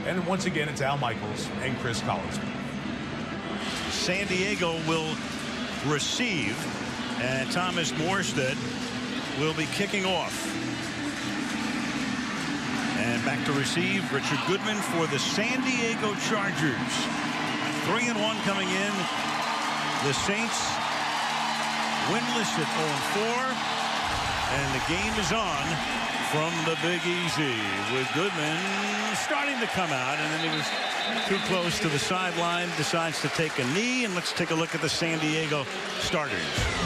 And once again, it's Al Michaels and Chris Collinsworth. San Diego will receive, and Thomas Morstead will be kicking off. And back to receive, Richard Goodman for the San Diego Chargers. 3-1 coming in. The Saints winless at 0-4. And the game is on from the Big Easy with Goodman starting to come out, and then he was too close to the sideline, decides to take a knee. And let's take a look at the San Diego starters.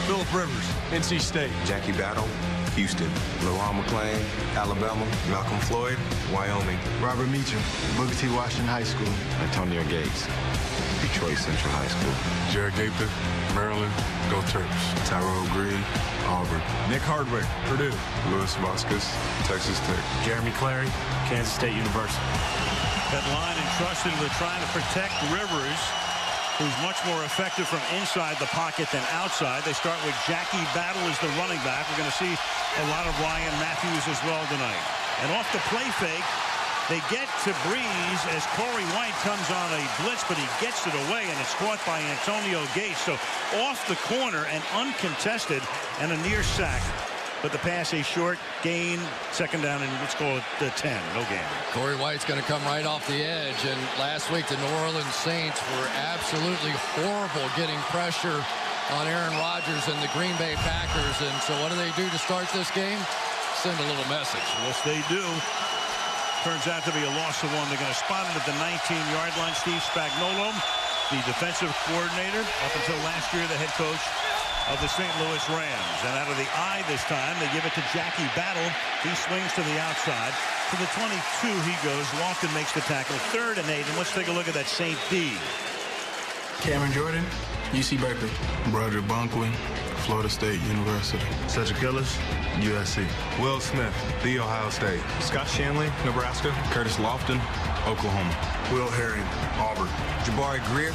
Phillip Rivers, NC State. Jackie Battle, Houston. LaRon McClain, Alabama. Malcolm Floyd, Wyoming. Robert Meacham, Booker T. Washington High School. Antonio Gates, Detroit Central High School. Jared Gaither, Maryland, Go Terps. Tyrone Green, Auburn. Nick Hardwick, Purdue. Louis Vasquez, Texas Tech. Jeremy Clary, Kansas State University. That line entrusted with trying to protect Rivers, who's much more effective from inside the pocket than outside. They start with Jackie Battle as the running back. We're going to see a lot of Ryan Matthews as well tonight. And off the play fake, they get to Breeze as Corey White comes on a blitz, but he gets it away, and it's caught by Antonio Gates. So off the corner and uncontested, and a near sack. But the pass a short gain, second down, and let's call it the 10. No gain. Corey White's going to come right off the edge. And last week, the New Orleans Saints were absolutely horrible getting pressure on Aaron Rodgers and the Green Bay Packers. And so what do they do to start this game? Send a little message. Yes, they do. Turns out to be a loss of one. They're going to spot it at the 19-yard line. Steve Spagnuolo, the defensive coordinator, up until last year, the head coach of the St. Louis Rams. And out of the eye this time, they give it to Jackie Battle. He swings to the outside. To the 22 he goes. Lofton makes the tackle. 3rd and 8. And let's take a look at that St. D. Cameron Jordan, UC Berkeley. Broderick Bonkwin, Florida State University. Cedric Gillis, USC. Will Smith, The Ohio State. Scott Shanley, Nebraska. Curtis Lofton, Oklahoma. Will Herring, Auburn. Jabari Greer,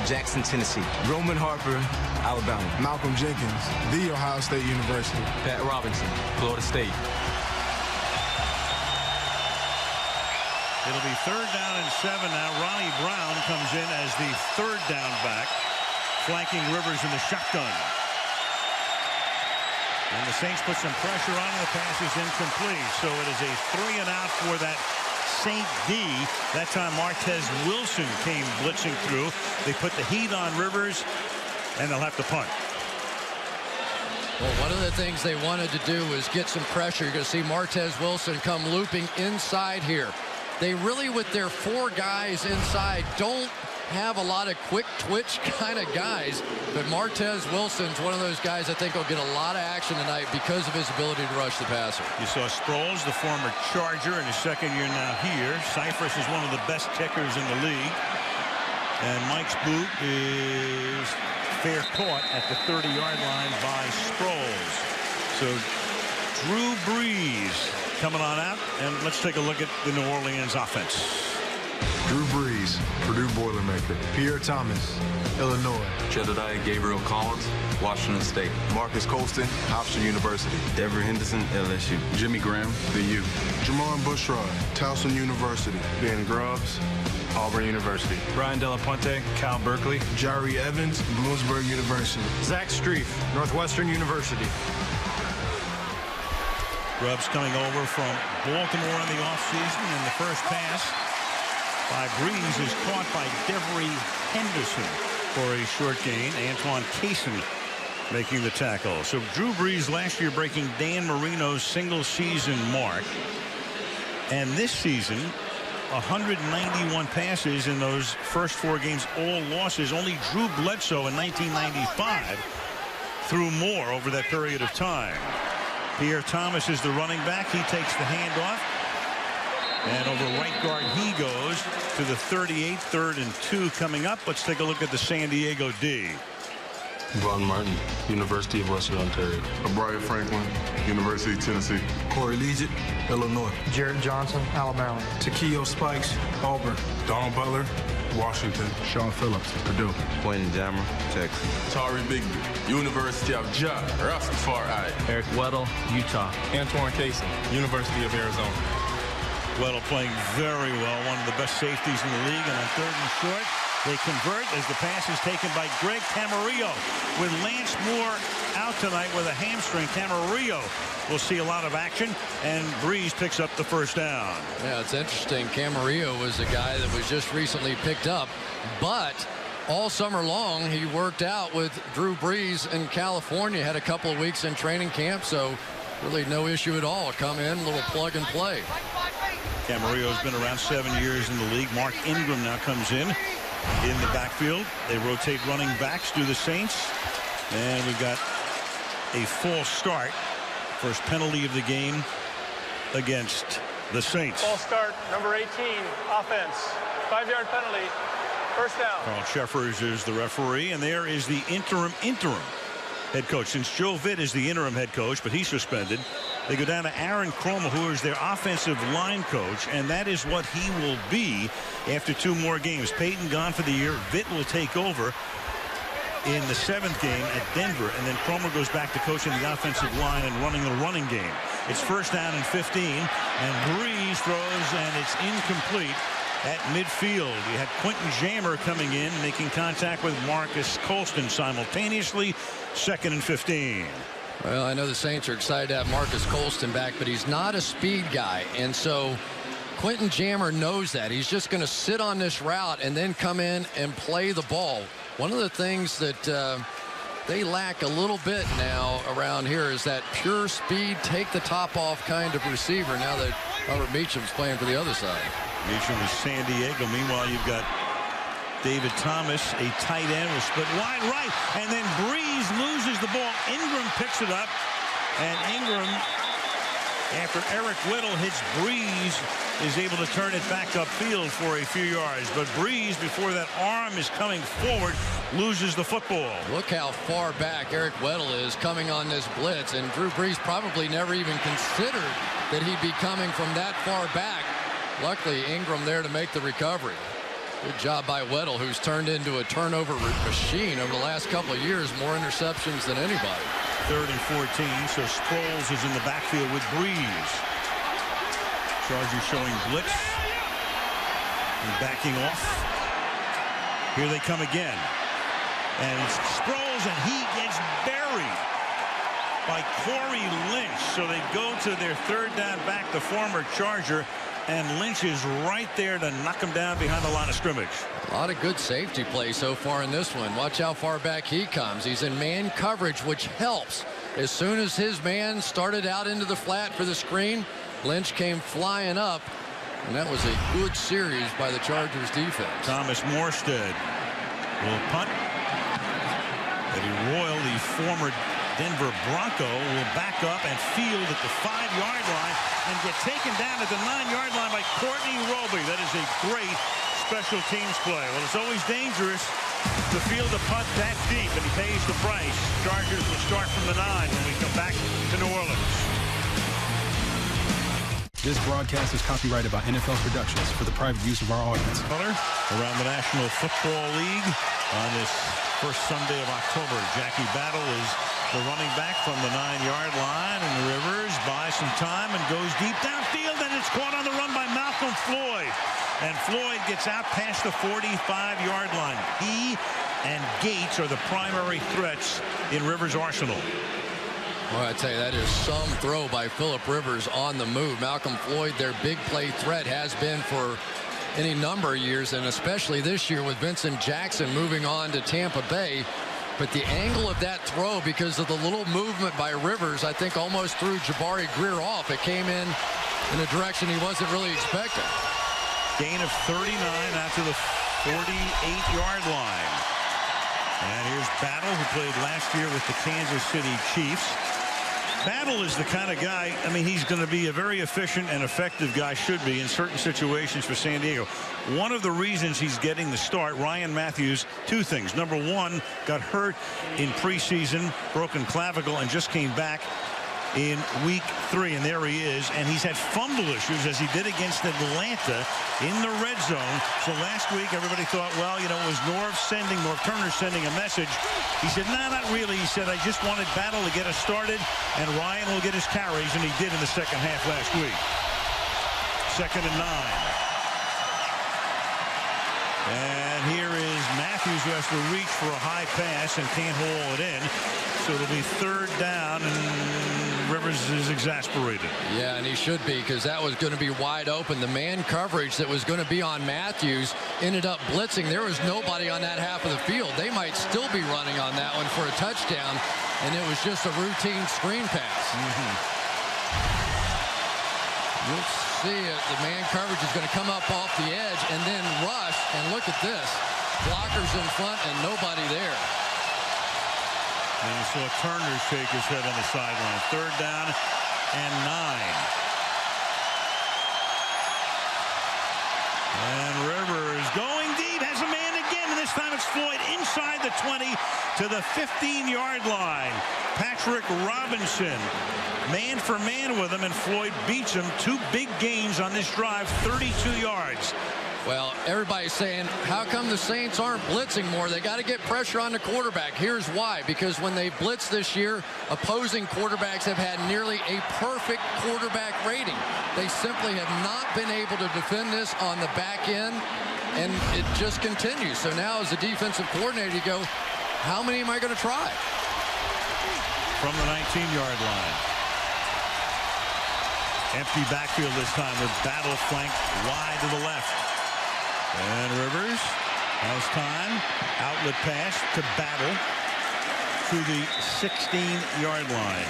Jackson, Tennessee. Roman Harper, Alabama. Malcolm Jenkins, The Ohio State University. Pat Robinson, Florida State. It'll be 3rd down and 7 now. Ronnie Brown comes in as the 3rd down back, flanking Rivers in the shotgun. And the Saints put some pressure on him. The pass is incomplete. So it is a 3 and out for that St. D. That time Martez Wilson came blitzing through. They put the heat on Rivers, and they'll have to punt. Well, one of the things they wanted to do was get some pressure. You're going to see Martez Wilson come looping inside here. They really, with their 4 guys inside, don't have a lot of quick twitch kind of guys. But Martez Wilson's one of those guys I think will get a lot of action tonight because of his ability to rush the passer. You saw Sproles, the former Charger, in his 2nd year now here. Cypress is one of the best kickers in the league. And Mike's boot is fair caught at the 30-yard line by Sproles. So Drew Brees coming on out, and let's take a look at the New Orleans offense. Drew Brees, Purdue Boilermaker. Pierre Thomas, Illinois. Jedediah Gabriel Collins, Washington State. Marcus Colston, Hofstra University. Dever Henderson, LSU. Jimmy Graham, the U. Jamon Bushrod, Towson University. Ben Grubbs, Auburn University. Brian Delapuente, Cal Berkeley. Jari Evans, Bloomsburg University. Zach Streif, Northwestern University. Grubbs coming over from Baltimore in the offseason, and the first pass by Brees is caught by Devery Henderson for a short gain. Antoine Cason making the tackle. So Drew Brees last year breaking Dan Marino's single season mark. And this season, 191 passes in those first 4 games, all losses. Only Drew Bledsoe in 1995 threw more over that period of time. Pierre Thomas is the running back. He takes the handoff. And over right guard he goes to the 38, 3rd and 2 coming up. Let's take a look at the San Diego D. Von Martin, University of Western Ontario. Brian Franklin, University of Tennessee. Corey Liegett, Illinois. Jared Johnson, Alabama. Taquillo Spikes, Auburn. Donald Butler, Washington. Sean Phillips, Purdue. Quentin Jammer, Texas. Tari Bigby, University of Rastafari. Eric Weddle, Utah. Antoine Cason, University of Arizona. Weddle playing very well, one of the best safeties in the league, and on 3rd and short, they convert as the pass is taken by Greg Camarillo. With Lance Moore out tonight with a hamstring, Camarillo will see a lot of action, and Breeze picks up the first down. Yeah, it's interesting. Camarillo was a guy that was just recently picked up, but all summer long he worked out with Drew Brees in California, had a couple of weeks in training camp, so really no issue at all. Come in, little plug and play. Camarillo's been around 7 years in the league. Mark Ingram now comes in the backfield. They rotate running backs to the Saints, and we've got a false start. First penalty of the game against the Saints. False start, number 18, offense. 5-yard penalty, first down. Carl Sheffers is the referee, and there is the interim head coach. Since Joe Vitt is the interim head coach, but he's suspended, they go down to Aaron Kromer, who is their offensive line coach, and that is what he will be after 2 more games. Peyton gone for the year. Vitt will take over in the 7th game at Denver, and then Kromer goes back to coaching the offensive line and running the running game. It's first down and 15, and Breeze throws, and it's incomplete at midfield. You had Quentin Jammer coming in, making contact with Marcus Colston simultaneously. 2nd and 15. Well, I know the Saints are excited to have Marcus Colston back, but he's not a speed guy, and so Quentin Jammer knows that. He's just going to sit on this route and then come in and play the ball. One of the things that they lack a little bit now around here is that pure speed, take the top off kind of receiver, now that Robert Meacham's playing for the other side. Meacham is San Diego. Meanwhile, you've got David Thomas, a tight end, was split wide right, and then Breeze loses the ball. Ingram picks it up, and Ingram, after Eric Weddle hits Breeze, is able to turn it back upfield for a few yards. But Breeze, before that arm is coming forward, loses the football. Look how far back Eric Weddle is coming on this blitz, and Drew Brees probably never even considered that he'd be coming from that far back. Luckily, Ingram there to make the recovery. Good job by Weddle, who's turned into a turnover machine over the last couple of years, more interceptions than anybody. 3rd and 14, so Sproles is in the backfield with Breeze. Chargers showing blitz and backing off. Here they come again, and Sproles, and he gets buried by Corey Lynch. So they go to their 3rd down back, the former Charger, and Lynch is right there to knock him down behind the line of scrimmage. A lot of good safety play so far in this one. Watch how far back he comes. He's in man coverage, which helps. As soon as his man started out into the flat for the screen, Lynch came flying up, and that was a good series by the Chargers defense. Thomas Morstead will punt. Eddie Royal, the former Denver Bronco, will back up and field at the 5-yard line and get taken down at the 9-yard line by Courtney Roby. That is a great special teams play. Well, it's always dangerous to field a punt that deep, and he pays the price. Chargers will start from the 9 when we come back to New Orleans. This broadcast is copyrighted by NFL Productions for the private use of our audience. Color around the National Football League on this first Sunday of October. Jackie Battle is the running back from the 9-yard line, and Rivers buys some time and goes deep downfield, and it's caught on the run by Malcolm Floyd. And Floyd gets out past the 45-yard line. He and Gates are the primary threats in Rivers' arsenal. Well, I tell you, that is some throw by Phillip Rivers on the move. Malcolm Floyd, their big play threat, has been for any number of years, and especially this year with Vincent Jackson moving on to Tampa Bay. But the angle of that throw, because of the little movement by Rivers, I think almost threw Jabari Greer off. It came in a direction he wasn't really expecting. Gain of 39 out to the 48-yard line. And here's Battle, who played last year with the Kansas City Chiefs. Battle is the kind of guy, I mean, he's going to be a very efficient and effective guy, should be, in certain situations for San Diego. One of the reasons he's getting the start, Ryan Matthews, 2 things. Number 1, got hurt in preseason, broken clavicle, and just came back in week 3, and there he is. And he's had fumble issues, as he did against Atlanta in the red zone. So last week everybody thought, well, you know, it was Norv Turner sending a message. He said, no, not really. He said, I just wanted Battle to get us started, and Ryan will get his carries, and he did in the second half last week. 2nd and 9. And here is Matthews, who has to reach for a high pass and can't haul it in. So it'll be 3rd down, and Rivers is exasperated. Yeah, and he should be, because that was going to be wide open. The man coverage that was going to be on Matthews ended up blitzing. There was nobody on that half of the field. They might still be running on that one for a touchdown, and it was just a routine screen pass. You'll see it. The man coverage is going to come up off the edge and then rush, and look at this. Blockers in front and nobody there. And you saw Turner shake his head on the sideline. 3rd down and 9. And Rivers going deep, has a man again, and this time it's Floyd inside the 20 to the 15-yard line. Patrick Robinson, man for man with him, and Floyd beats him. 2 big gains on this drive, 32 yards. Well, everybody's saying, how come the Saints aren't blitzing more? They got to get pressure on the quarterback. Here's why. Because when they blitz this year, opposing quarterbacks have had nearly a perfect quarterback rating. They simply have not been able to defend this on the back end, and it just continues. So now as a defensive coordinator, you go, how many am I going to try? From the 19-yard line. Empty backfield this time with Battle flanked wide to the left. And Rivers has time. Outlet pass to Battle to the 16-yard line.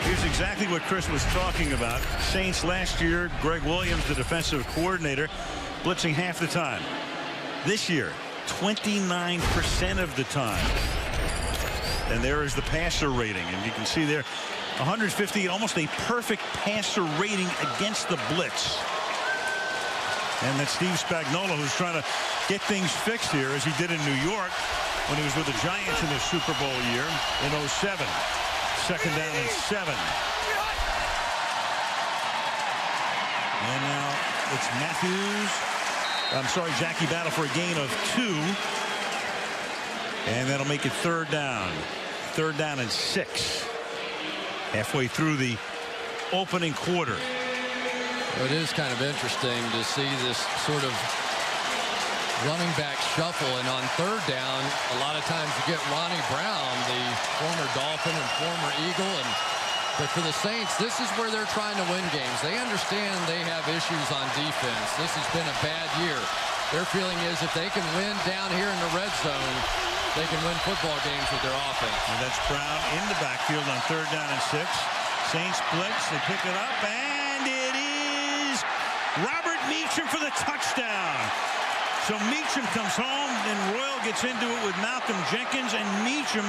Here's exactly what Chris was talking about. Saints last year, Greg Williams, the defensive coordinator, blitzing half the time. This year, 29% of the time. And there is the passer rating. And you can see there, 150, almost a perfect passer rating against the blitz. And that's Steve Spagnuolo, who's trying to get things fixed here, as he did in New York when he was with the Giants in the Super Bowl year in 07. 2nd down and 7. And now it's Matthews. I'm sorry, Jackie Battle for a gain of 2. And that'll make it 3rd down. 3rd down and 6. Halfway through the opening quarter. It is kind of interesting to see this sort of running back shuffle, and on 3rd down, a lot of times you get Ronnie Brown, the former Dolphin and former Eagle, but for the Saints, this is where they're trying to win games. They understand they have issues on defense. This has been a bad year. Their feeling is if they can win down here in the red zone, they can win football games with their offense. And that's Brown in the backfield on 3rd down and 6. Saints blitz, they pick it up, and it is Robert Meacham for the touchdown. So Meacham comes home, then Royal gets into it with Malcolm Jenkins, and Meacham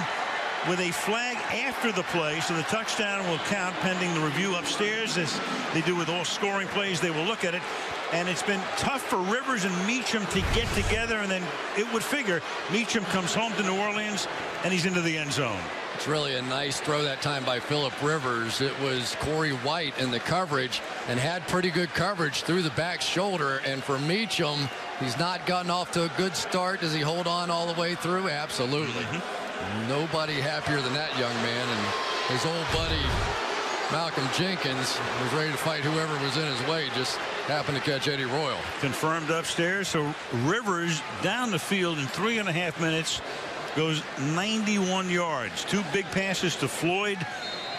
with a flag after the play, so the touchdown will count pending the review upstairs. As they do with all scoring plays, they will look at it. And it's been tough for Rivers and Meacham to get together, and then it would figure Meacham comes home to New Orleans, and he's into the end zone. It's really a nice throw that time by Phillip Rivers. It was Corey White in the coverage and had pretty good coverage through the back shoulder. And for Meacham, he's not gotten off to a good start. Does he hold on all the way through? Absolutely. Nobody happier than that young man. And his old buddy Malcolm Jenkins was ready to fight whoever was in his way. Just happened to catch Eddie Royal. Confirmed upstairs. So Rivers down the field in 3.5 minutes. Goes 91 yards. 2 big passes to Floyd.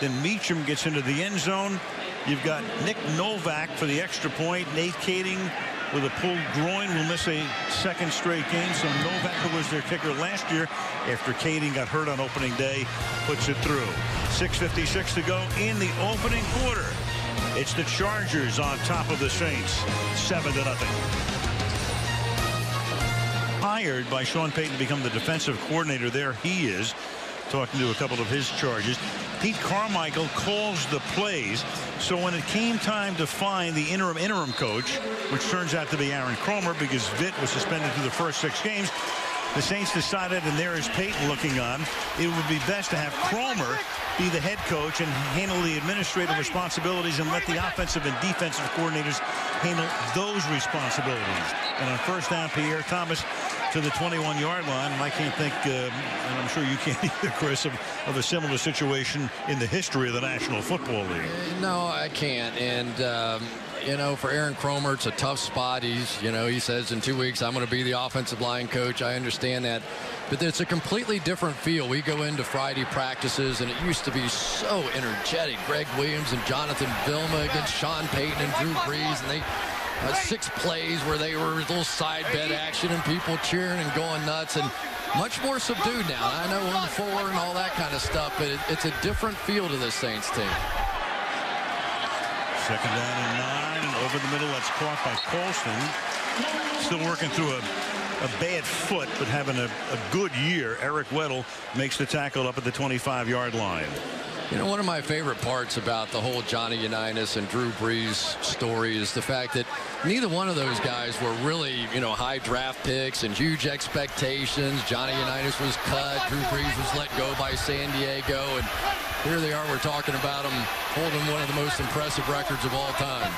Then Meacham gets into the end zone. You've got Nick Novak for the extra point. Nate Kading with a pulled groin will miss a 2nd straight game. So Novak, who was their kicker last year after Kading got hurt on opening day, puts it through. 6:56 to go in the opening quarter. It's the Chargers on top of the Saints, 7-0. Hired by Sean Payton to become the defensive coordinator. There he is, talking to a couple of his charges. Pete Carmichael calls the plays. So when it came time to find the interim coach, which turns out to be Aaron Kromer, because Vitt was suspended through the first 6 games, the Saints decided, and there is Payton looking on, it would be best to have Kromer be the head coach and handle the administrative responsibilities and let the offensive and defensive coordinators handle those responsibilities. And on 1st down, Pierre Thomas to the 21-yard line. And I can't think, and I'm sure you can't either, Chris, of a similar situation in the history of the National Football League. No, I can't. And you know, for Aaron Kromer, it's a tough spot. He says in 2 weeks, I'm going to be the offensive line coach. I understand that. But it's a completely different feel. We go into Friday practices, and it used to be so energetic. Greg Williams and Jonathan Vilma against Sean Payton and Drew Brees, and they had 6 plays where they were a little side bet action and people cheering and going nuts, and much more subdued now. I know 1-4 and all that kind of stuff, but it's a different feel to this Saints team. Second down and 9, and over the middle, that's caught by Colston. Still working through a bad foot, but having a good year. Eric Weddle makes the tackle up at the 25-yard line. You know, one of my favorite parts about the whole Johnny Unitas and Drew Brees story is the fact that neither one of those guys were really, you know, high draft picks and huge expectations. Johnny Unitas was cut. Drew Brees was let go by San Diego. And here they are. We're talking about them holding one of the most impressive records of all time.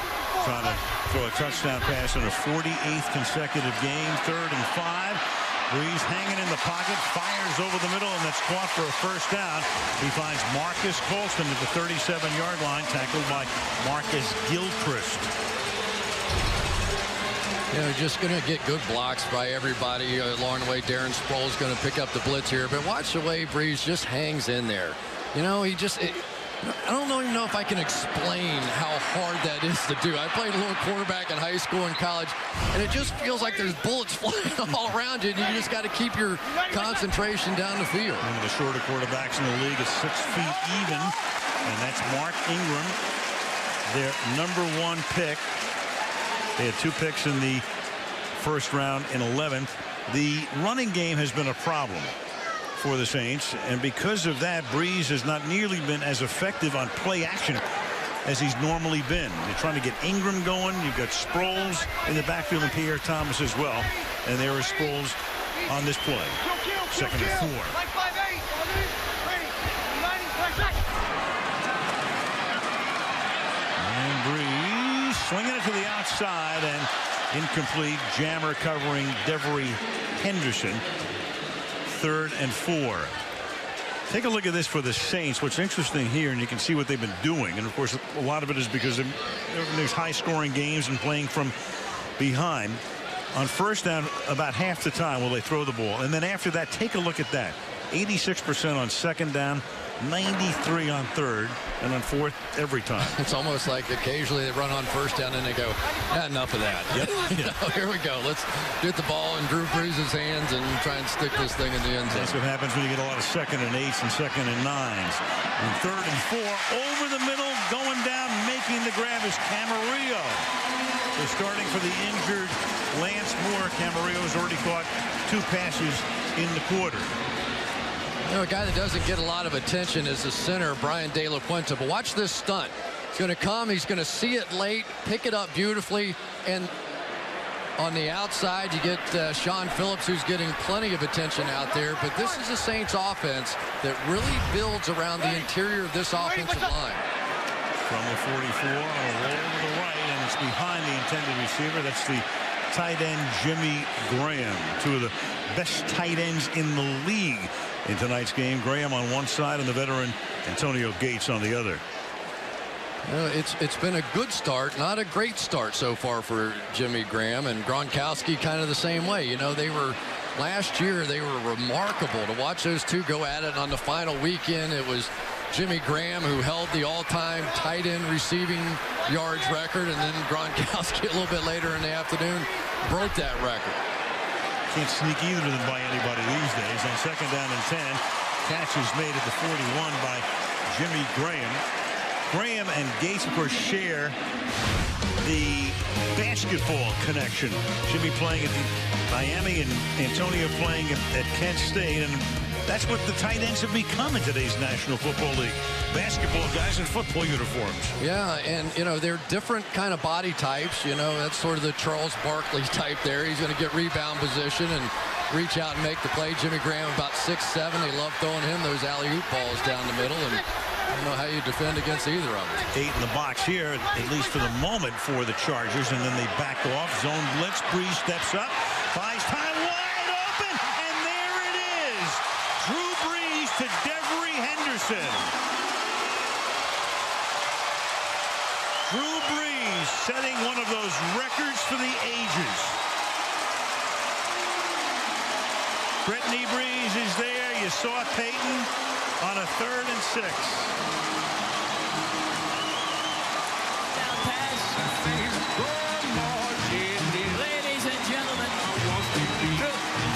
Trying to throw a touchdown pass in a 48th consecutive game. 3rd and 5. Brees hanging in the pocket, fires over the middle, and that's caught for a first down. He finds Marcus Colston at the 37-yard line, tackled by Marcus Gilchrist. You know, just going to get good blocks by everybody along the way. Darren Sproles going to pick up the blitz here, but watch the way Brees just hangs in there. You know, I don't even know if I can explain how hard that is to do. I played a little quarterback in high school and college, and it just feels like there's bullets flying all around you, and you just got to keep your concentration down the field. One of the shorter quarterbacks in the league is 6 feet even, and that's Mark Ingram, their #1 pick. They had 2 picks in the first round in 11th. The running game has been a problem for the Saints, and because of that, Brees has not nearly been as effective on play action as he's normally been. They're trying to get Ingram going. You've got Sproles in the backfield and Pierre Thomas as well, and there is Sproles on this play. 2nd and 4. And Brees swinging it to the outside, and incomplete. Jammer covering Devery Henderson. 3rd and 4. Take a look at this for the Saints. What's interesting here, and you can see what they've been doing, and of course a lot of it is because there's high-scoring games and playing from behind. On first down, about half the time will they throw the ball, and then after that, take a look at that. 86% on second down, 93 on 3rd, and on 4th every time. It's almost like occasionally they run on first down and they go, enough of that. Yep. Here we go. Let's get the ball in Drew Brees' hands and try and stick this thing in the end zone. That's what happens when you get a lot of 2nd and 8s and 2nd and 9s. And 3rd and 4, over the middle, going down, making the grab is Camarillo. So starting for the injured Lance Moore, Camarillo has already caught 2 passes in the quarter. You know, a guy that doesn't get a lot of attention is the center, Brian De La Puente. But watch this stunt. He's going to come. He's going to see it late, pick it up beautifully. And on the outside, you get Sean Phillips, who's getting plenty of attention out there. But this is a Saints offense that really builds around the interior of this offensive line. From the 44 on a roll to the right, and it's behind the intended receiver. That's the tight end, Jimmy Graham. 2 of the best tight ends in the league in tonight's game. Graham on one side and the veteran Antonio Gates on the other. It's been a good start, not a great start so far for Jimmy Graham, and Gronkowski kind of the same way. You know, last year they were remarkable to watch those 2 go at it. On the final weekend, it was Jimmy Graham who held the all-time tight end receiving yards record, and then Gronkowski a little bit later in the afternoon broke that record. Can't sneak either of them by anybody these days. On 2nd down and 10, catch is made at the 41 by Jimmy Graham. Graham and Gates, of course, share the basketball connection. Jimmy playing at Miami and Antonio playing at Kent State, and that's what the tight ends have become in today's National Football League. Basketball guys in football uniforms. Yeah, and, you know, they're different kind of body types. You know, that's sort of the Charles Barkley type there. He's going to get rebound position and reach out and make the play. Jimmy Graham about 6'7". They love throwing him those alley-oop balls down the middle, and I don't know how you defend against either of them. 8 in the box here, at least for the moment, for the Chargers, and then they back off. Zone blitz. Brees steps up, finds time, wide open, and there it is. Drew Brees to Devery Henderson. Drew Brees setting one of those records for the ages. Brittany Breeze is there. You saw Peyton on a 3rd and 6. Down pass. Ladies and gentlemen,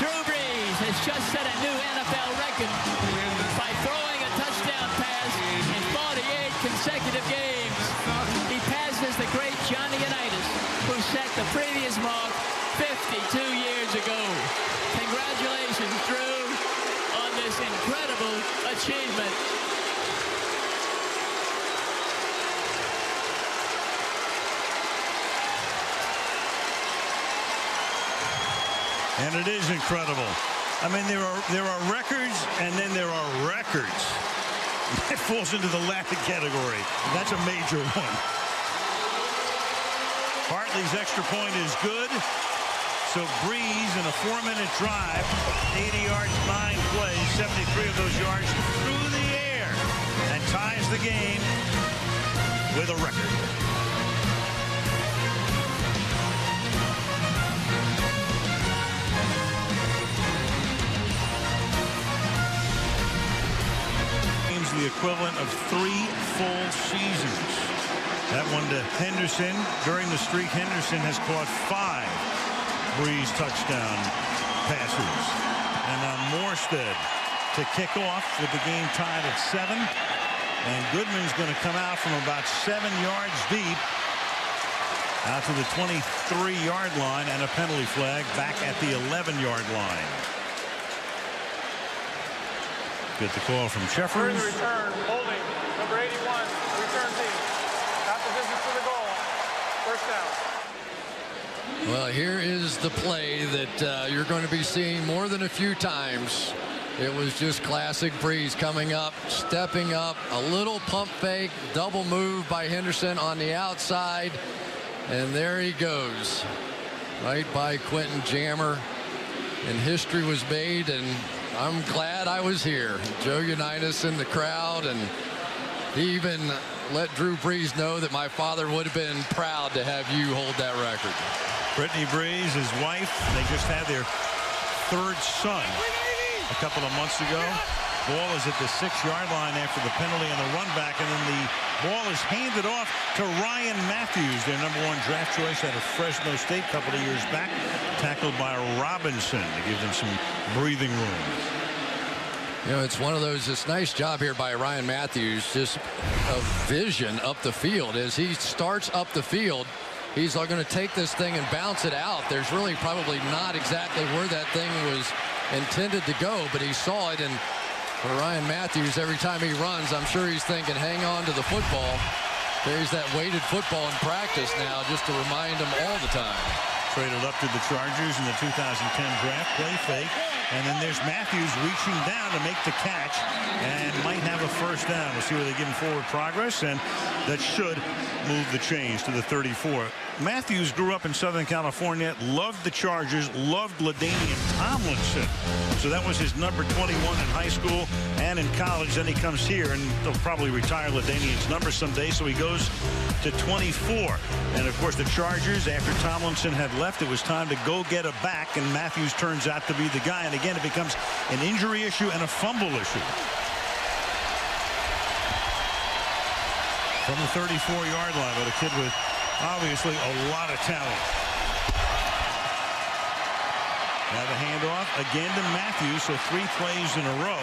Drew Brees has just set a new NFL record by throwing a touchdown pass in 48 consecutive games. He passes the great Johnny Unitas, who set the previous mark 52 years ago. Congratulations, Drew, on this incredible achievement. And it is incredible. I mean, there are records, and then there are records. That falls into the latter category. That's a major one. Hartley's extra point is good. So Breeze in a 4-minute drive, 80 yards, 9 plays, 73 of those yards through the air, and ties the game with a record. The equivalent of 3 full seasons. That one to Henderson. During the streak, Henderson has caught 5 Breeze touchdown passes. And now Morstead to kick off with the game tied at 7. And Goodman's going to come out from about 7 yards deep out to the 23-yard line, and a penalty flag back at the 11-yard line. Get the call from Sheffers. Return, holding, number 81, return team. Half the distance to the goal. First down. Well, here is the play that you're going to be seeing more than a few times. It was just classic Breeze coming up, stepping up, a little pump fake, double move by Henderson on the outside, and there he goes, right by Quentin Jammer, and history was made, and I'm glad I was here. Joe Unitas in the crowd, and he even let Drew Brees know that my father would have been proud to have you hold that record. Brittany Breeze, his wife, they just had their 3rd son a couple of months ago. Ball is at the 6-yard line after the penalty and the run back, and then the ball is handed off to Ryan Matthews, their #1 draft choice out of Fresno State a couple of years back, tackled by Robinson to give them some breathing room. You know, it's one of those, it's nice job here by Ryan Matthews, just of vision up the field. As he starts up the field, he's going to take this thing and bounce it out. There's really probably not exactly where that thing was intended to go, but he saw it, and for Ryan Matthews, every time he runs, I'm sure he's thinking, hang on to the football. There's that weighted football in practice now just to remind him all the time. Traded up to the Chargers in the 2010 draft, play fake. And then there's Matthews reaching down to make the catch and might have a first down. We'll see where they give him forward progress, and that should move the chains to the 34. Matthews grew up in Southern California, loved the Chargers, loved LaDainian Tomlinson. So that was his number 21 in high school and in college. Then he comes here, and they'll probably retire LaDainian's number someday, so he goes to 24. And, of course, the Chargers, after Tomlinson had left, it was time to go get a back, and Matthews turns out to be the guy. And again, it becomes an injury issue and a fumble issue. From the 34-yard line, but a kid with obviously a lot of talent. Now the handoff again to Matthews, so 3 plays in a row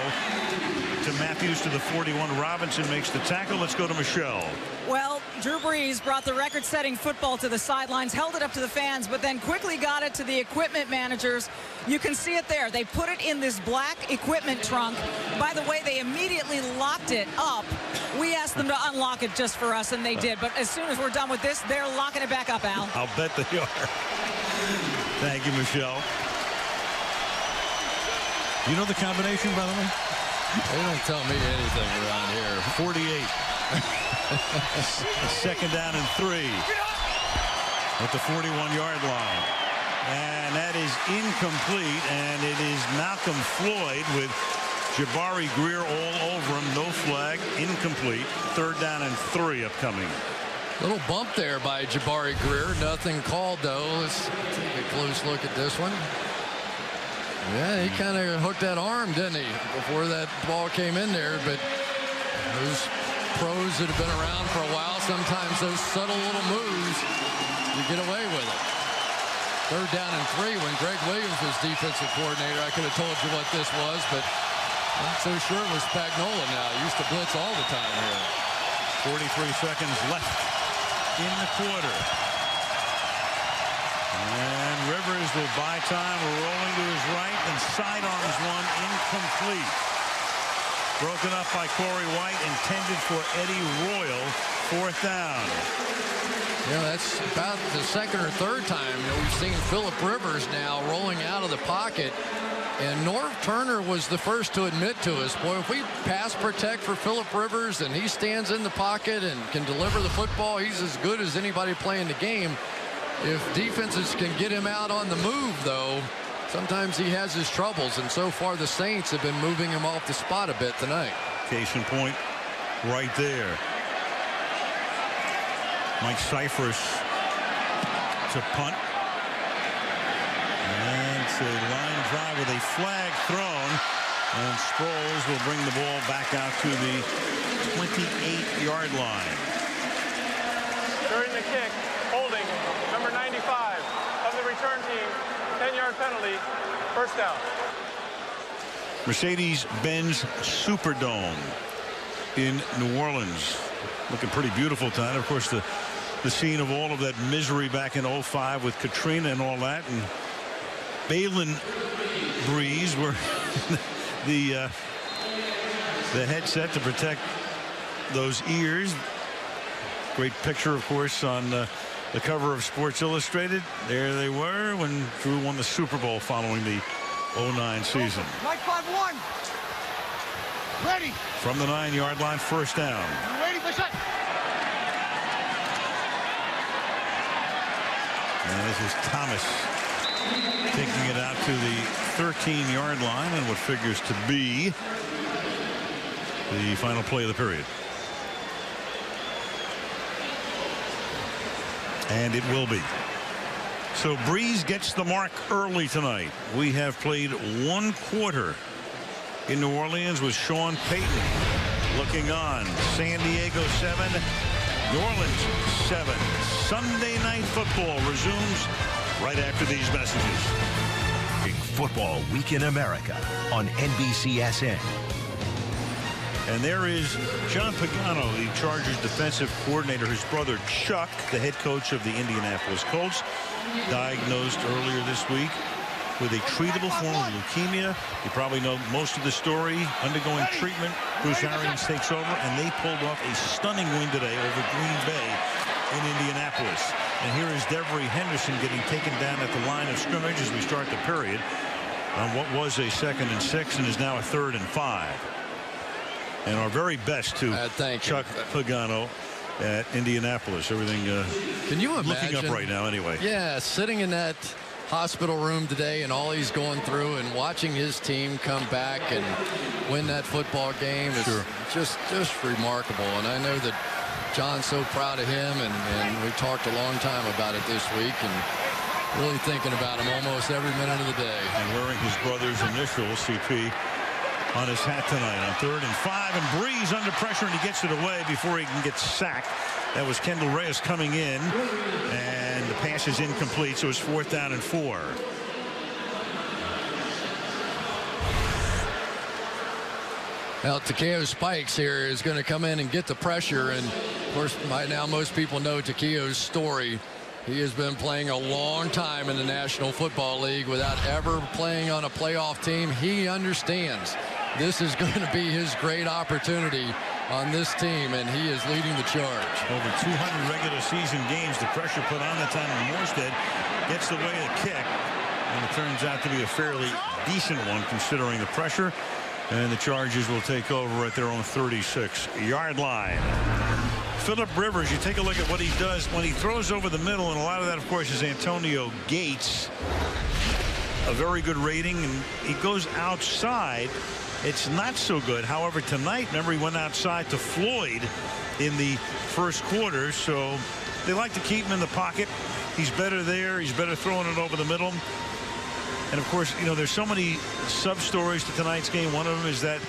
to Matthews to the 41. Robinson makes the tackle. Let's go to Michelle. Well, Drew Brees brought the record-setting football to the sidelines, held it up to the fans, but then quickly got it to the equipment managers. You can see it there. They put it in this black equipment trunk. By the way, they immediately locked it up. We asked them to unlock it just for us, and they did. But as soon as we're done with this, they're locking it back up, Al. I'll bet they are. Thank you, Michelle. You know the combination, by the way? They don't tell me anything around here. 48. Second down and 3 at the 41-yard line. And that is incomplete, and it is Malcolm Floyd with Jabari Greer all over him. No flag, incomplete. 3rd down and 3 upcoming. Little bump there by Jabari Greer. Nothing called, though. Let's take a close look at this one. Yeah, he kind of hooked that arm, didn't he, before that ball came in there. But those pros that have been around for a while, sometimes those subtle little moves, you get away with it. 3rd down and 3 when Greg Williams was defensive coordinator. I could have told you what this was, but not so sure it was Spagnuolo now. He used to blitz all the time here. 43 seconds left in the quarter. And Rivers will buy time, rolling to his right, and sidearms one incomplete. Broken up by Corey White, intended for Eddie Royal. 4th down. Yeah, that's about the 2nd or 3rd time we've seen Phillip Rivers now rolling out of the pocket. And Norv Turner was the first to admit to us, boy, if we pass protect for Phillip Rivers and he stands in the pocket and can deliver the football, he's as good as anybody playing the game. If defenses can get him out on the move, though, sometimes he has his troubles. And so far, the Saints have been moving him off the spot a bit tonight. Case in point right there. Mike Cyphers to punt. And it's a line drive with a flag thrown. And Sproles will bring the ball back out to the 28-yard line. During the kick, holding number 95 of the return team, 10-yard penalty, 1st down. Mercedes-Benz Superdome in New Orleans. Looking pretty beautiful tonight. Of course, the scene of all of that misery back in 05 with Katrina and all that. And Balin Breeze were the headset to protect those ears. Great picture, of course, on the cover of Sports Illustrated. There they were when Drew won the Super Bowl following the 09 season. Mike 5-1. Ready. From the 9-yard line, 1st down. Ready for shot. And this is Thomas taking it out to the 13-yard line and what figures to be the final play of the period. And it will be. So Breeze gets the mark early tonight. We have played 1 quarter in New Orleans with Sean Payton looking on. San Diego 7, New Orleans 7. Sunday Night Football resumes right after these messages. Football Week in America on NBCSN. And there is John Pagano, the Chargers defensive coordinator. His brother Chuck, the head coach of the Indianapolis Colts, diagnosed earlier this week with a treatable form of leukemia. You probably know most of the story. Undergoing treatment, Bruce Arians takes over, and they pulled off a stunning win today over Green Bay in Indianapolis. And here is Devery Henderson getting taken down at the line of scrimmage as we start the period on what was a 2nd and 6 and is now a 3rd and 5. And our very best to Chuck Pagano at Indianapolis. Everything can you imagine, looking up right now anyway. Yeah, sitting in that hospital room today and all he's going through and watching his team come back and win that football game is just remarkable. And I know that John's so proud of him, and we talked a long time about it this week and really thinking about him almost every minute of the day. And wearing his brother's initials, CP, on his hat tonight on 3rd and 5, and Breeze under pressure, and he gets it away before he can get sacked. That was Kendall Reyes coming in, and the pass is incomplete, so it's 4th down and 4. Now Takeo Spikes here is going to come in and get the pressure, and of course by now most people know Takeo's story. He has been playing a long time in the National Football League without ever playing on a playoff team. He understands this is going to be his great opportunity on this team, and he is leading the charge. Over 200 regular season games, the pressure put on that time, and Morstead gets the way of the kick, and it turns out to be a fairly decent one considering the pressure. And the Chargers will take over at their own 36-yard line. Phillip Rivers, you take a look at what he does when he throws over the middle, and a lot of that, of course, is Antonio Gates. a very good rating, and he goes outside. It's not so good. However, tonight, remember, he went outside to Floyd in the first quarter, so they like to keep him in the pocket. He's better there. He's better throwing it over the middle. And, of course, you know, there's so many sub-stories to tonight's game. One of them is that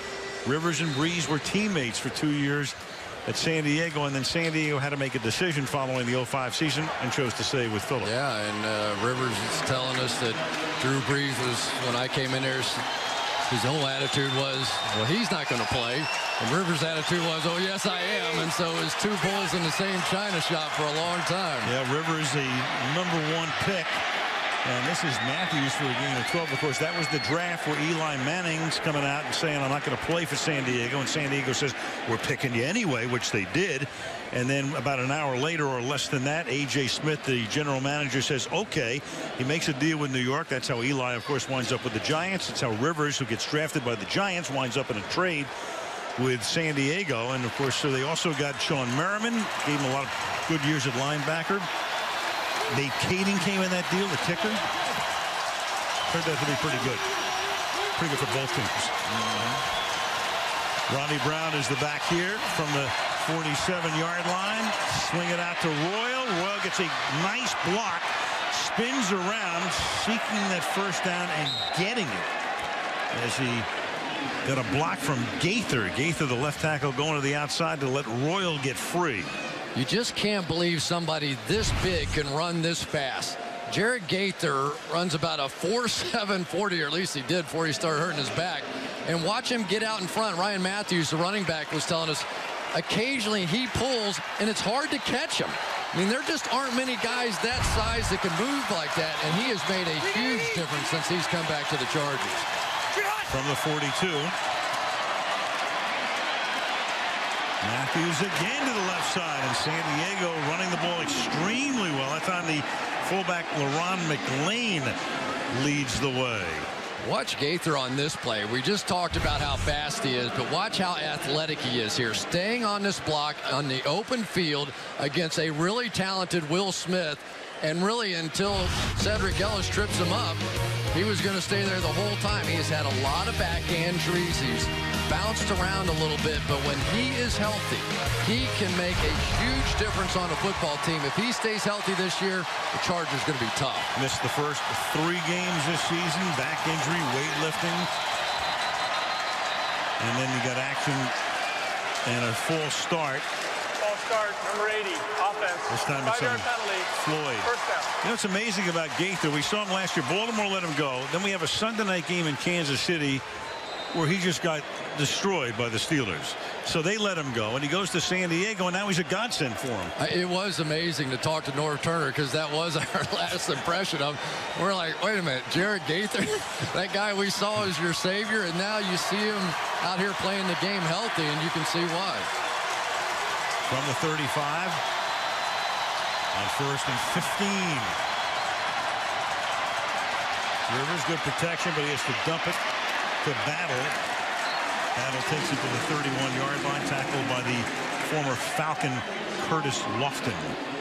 Rivers and Breeze were teammates for 2 years at San Diego, and then San Diego had to make a decision following the 05 season and chose to stay with Philip. Yeah, and Rivers is telling us that Drew Brees was, when I came in there, his whole attitude was, well, he's not going to play. And Rivers' attitude was, oh, yes, I am. And so it was two bulls in the same china shop for a long time. Yeah, Rivers, the #1 pick. And this is Matthews for a game of 12. Of course, that was the draft where Eli Manning's coming out and saying, I'm not going to play for San Diego. And San Diego says, we're picking you anyway, which they did. And then about an hour later or less than that, A.J. Smith, the general manager, says, OK. He makes a deal with New York. That's how Eli, of course, winds up with the Giants. It's how Rivers, who gets drafted by the Giants, winds up in a trade with San Diego. And, of course, so they also got Sean Merriman, gave him a lot of good years at linebacker. Nate Kading came in that deal, the kicker. Turned out to be pretty good. Pretty good for both teams. Ronnie Brown is the back here from the 47-yard line. Swing it out to Royal. Royal gets a nice block. Spins around, seeking that first down and getting it. As he got a block from Gaither. Gaither, the left tackle, going to the outside to let Royal get free. You just can't believe somebody this big can run this fast. Jared Gaither runs about a 4.7 40, or at least he did before he started hurting his back. And watch him get out in front. Ryan Matthews, the running back, was telling us occasionally he pulls, and it's hard to catch him. I mean, there just aren't many guys that size that can move like that, and he has made a huge difference since he's come back to the Chargers. From the 42. Matthews again to the left side, and San Diego running the ball extremely well. That time the fullback LaRon McLean leads the way. Watch Gaither on this play. We just talked about how fast he is, but watch how athletic he is here. Staying on this block on the open field against a really talented Will Smith, and really until Cedric Ellis trips him up, he was going to stay there the whole time. He has had a lot of back injuries. He's bounced around a little bit, but when he is healthy, he can make a huge difference on a football team. If he stays healthy this year, the Chargers are going to be tough. Missed the first 3 games this season, back injury, weightlifting. And then you got action and a full start. False start, number 80, offense. This time it's on Floyd. First down. You know what's amazing about Gaither? We saw him last year. Baltimore let him go. Then we have a Sunday night game in Kansas City where he just got destroyed by the Steelers. So they let him go, and he goes to San Diego, and now he's a godsend for him. It was amazing to talk to Norv Turner, because that was our last impression of him. We're like, wait a minute, Jared Gaither, that guy we saw as your savior, and now you see him out here playing the game healthy, and you can see why. From the 35 on 1st and 15. Rivers, good protection, but he has to dump it to Battle. Battle takes it to the 31-yard line, tackled by the former Falcon Curtis Lofton.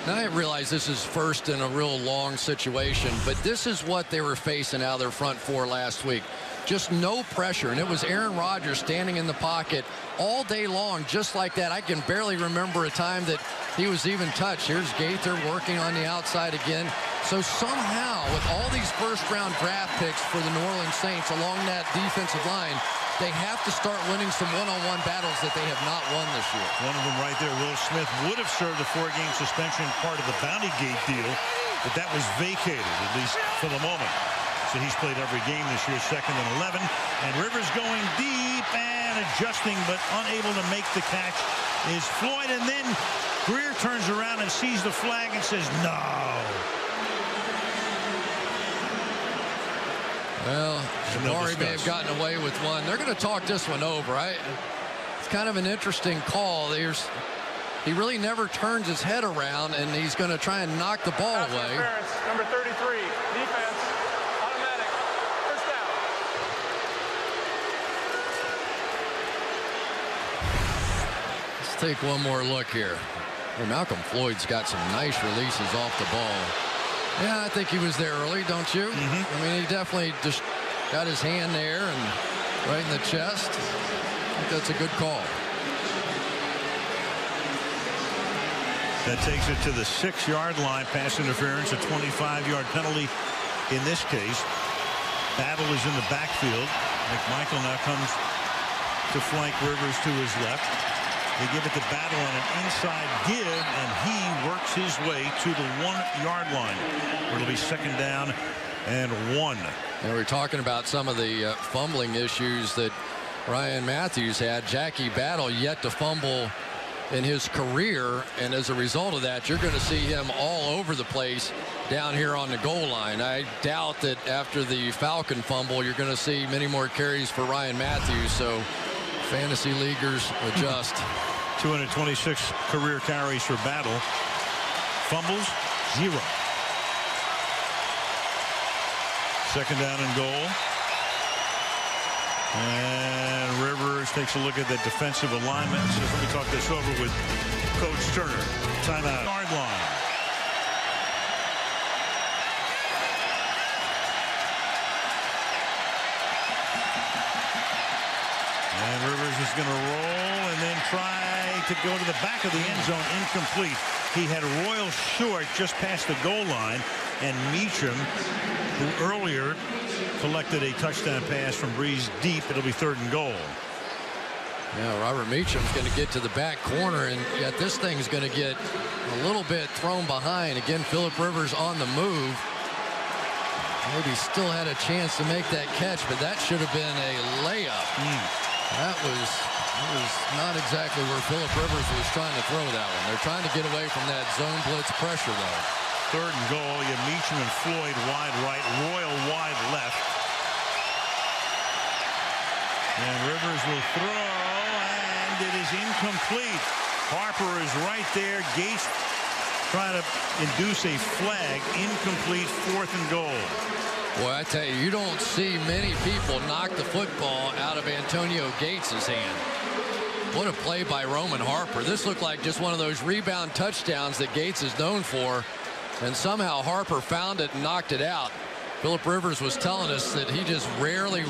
Now I realize this is first in a real long situation, but this is what they were facing out of their front four last week. Just no pressure, and it was Aaron Rodgers standing in the pocket all day long, just like that. I can barely remember a time that he was even touched. Here's Gaither working on the outside again. So somehow, with all these first-round draft picks for the New Orleans Saints along that defensive line, they have to start winning some one-on-one battles that they have not won this year. One of them right there, Will Smith, would have served a 4-game suspension, part of the Bounty Gate deal, but that was vacated, at least for the moment. So he's played every game this year, 2nd and 11. And Rivers going deep and adjusting, but unable to make the catch is Floyd. And then Greer turns around and sees the flag and says, no. Well, Jabari may have gotten away with one. They're going to talk this one over, right? It's kind of an interesting call. He really never turns his head around, and he's going to try and knock the ball away. Number 33, defense, automatic, first down. Let's take one more look here. Well, Malcolm Floyd's got some nice releases off the ball. Yeah, I think he was there early, don't you? I mean, he definitely just got his hand there and right in the chest. I think that's a good call. That takes it to the 6-yard line. Pass interference, a 25-yard penalty in this case. Battle is in the backfield. McMichael now comes to flank Rivers to his left. They give it to Battle on an inside give, and he works his way to the 1-yard line, where it'll be 2nd down and 1. And we're talking about some of the fumbling issues that Ryan Matthews had. Jackie Battle yet to fumble in his career, and as a result of that, you're going to see him all over the place down here on the goal line. I doubt that after the Falcon fumble, you're going to see many more carries for Ryan Matthews, so fantasy leaguers adjust. 226 career carries for Battle. Fumbles, 0. 2nd down and goal. And Rivers takes a look at the defensive alignment. Says, let me talk this over with Coach Turner. Timeout. Yard line. And Rivers is going to roll and then try to go to the back of the end zone. Incomplete. He had Royal short just past the goal line, and Meacham, who earlier collected a touchdown pass from Breeze deep. It'll be 3rd and goal. Yeah, Robert Meacham's going to get to the back corner, and yet this thing's going to get a little bit thrown behind. Again, Phillip Rivers on the move. Maybe still had a chance to make that catch, but that should have been a layup. That was not exactly where Phillip Rivers was trying to throw that one. They're trying to get away from that zone blitz pressure, though. 3rd and goal. You have Meacham and Floyd wide right, Royal wide left. And Rivers will throw, and it is incomplete. Harper is right there. Gates trying to induce a flag. Incomplete. 4th and goal. Boy, I tell you, you don't see many people knock the football out of Antonio Gates' hand. What a play by Roman Harper. This looked like just one of those rebound touchdowns that Gates is known for. And somehow Harper found it and knocked it out. Phillip Rivers was telling us that he just rarely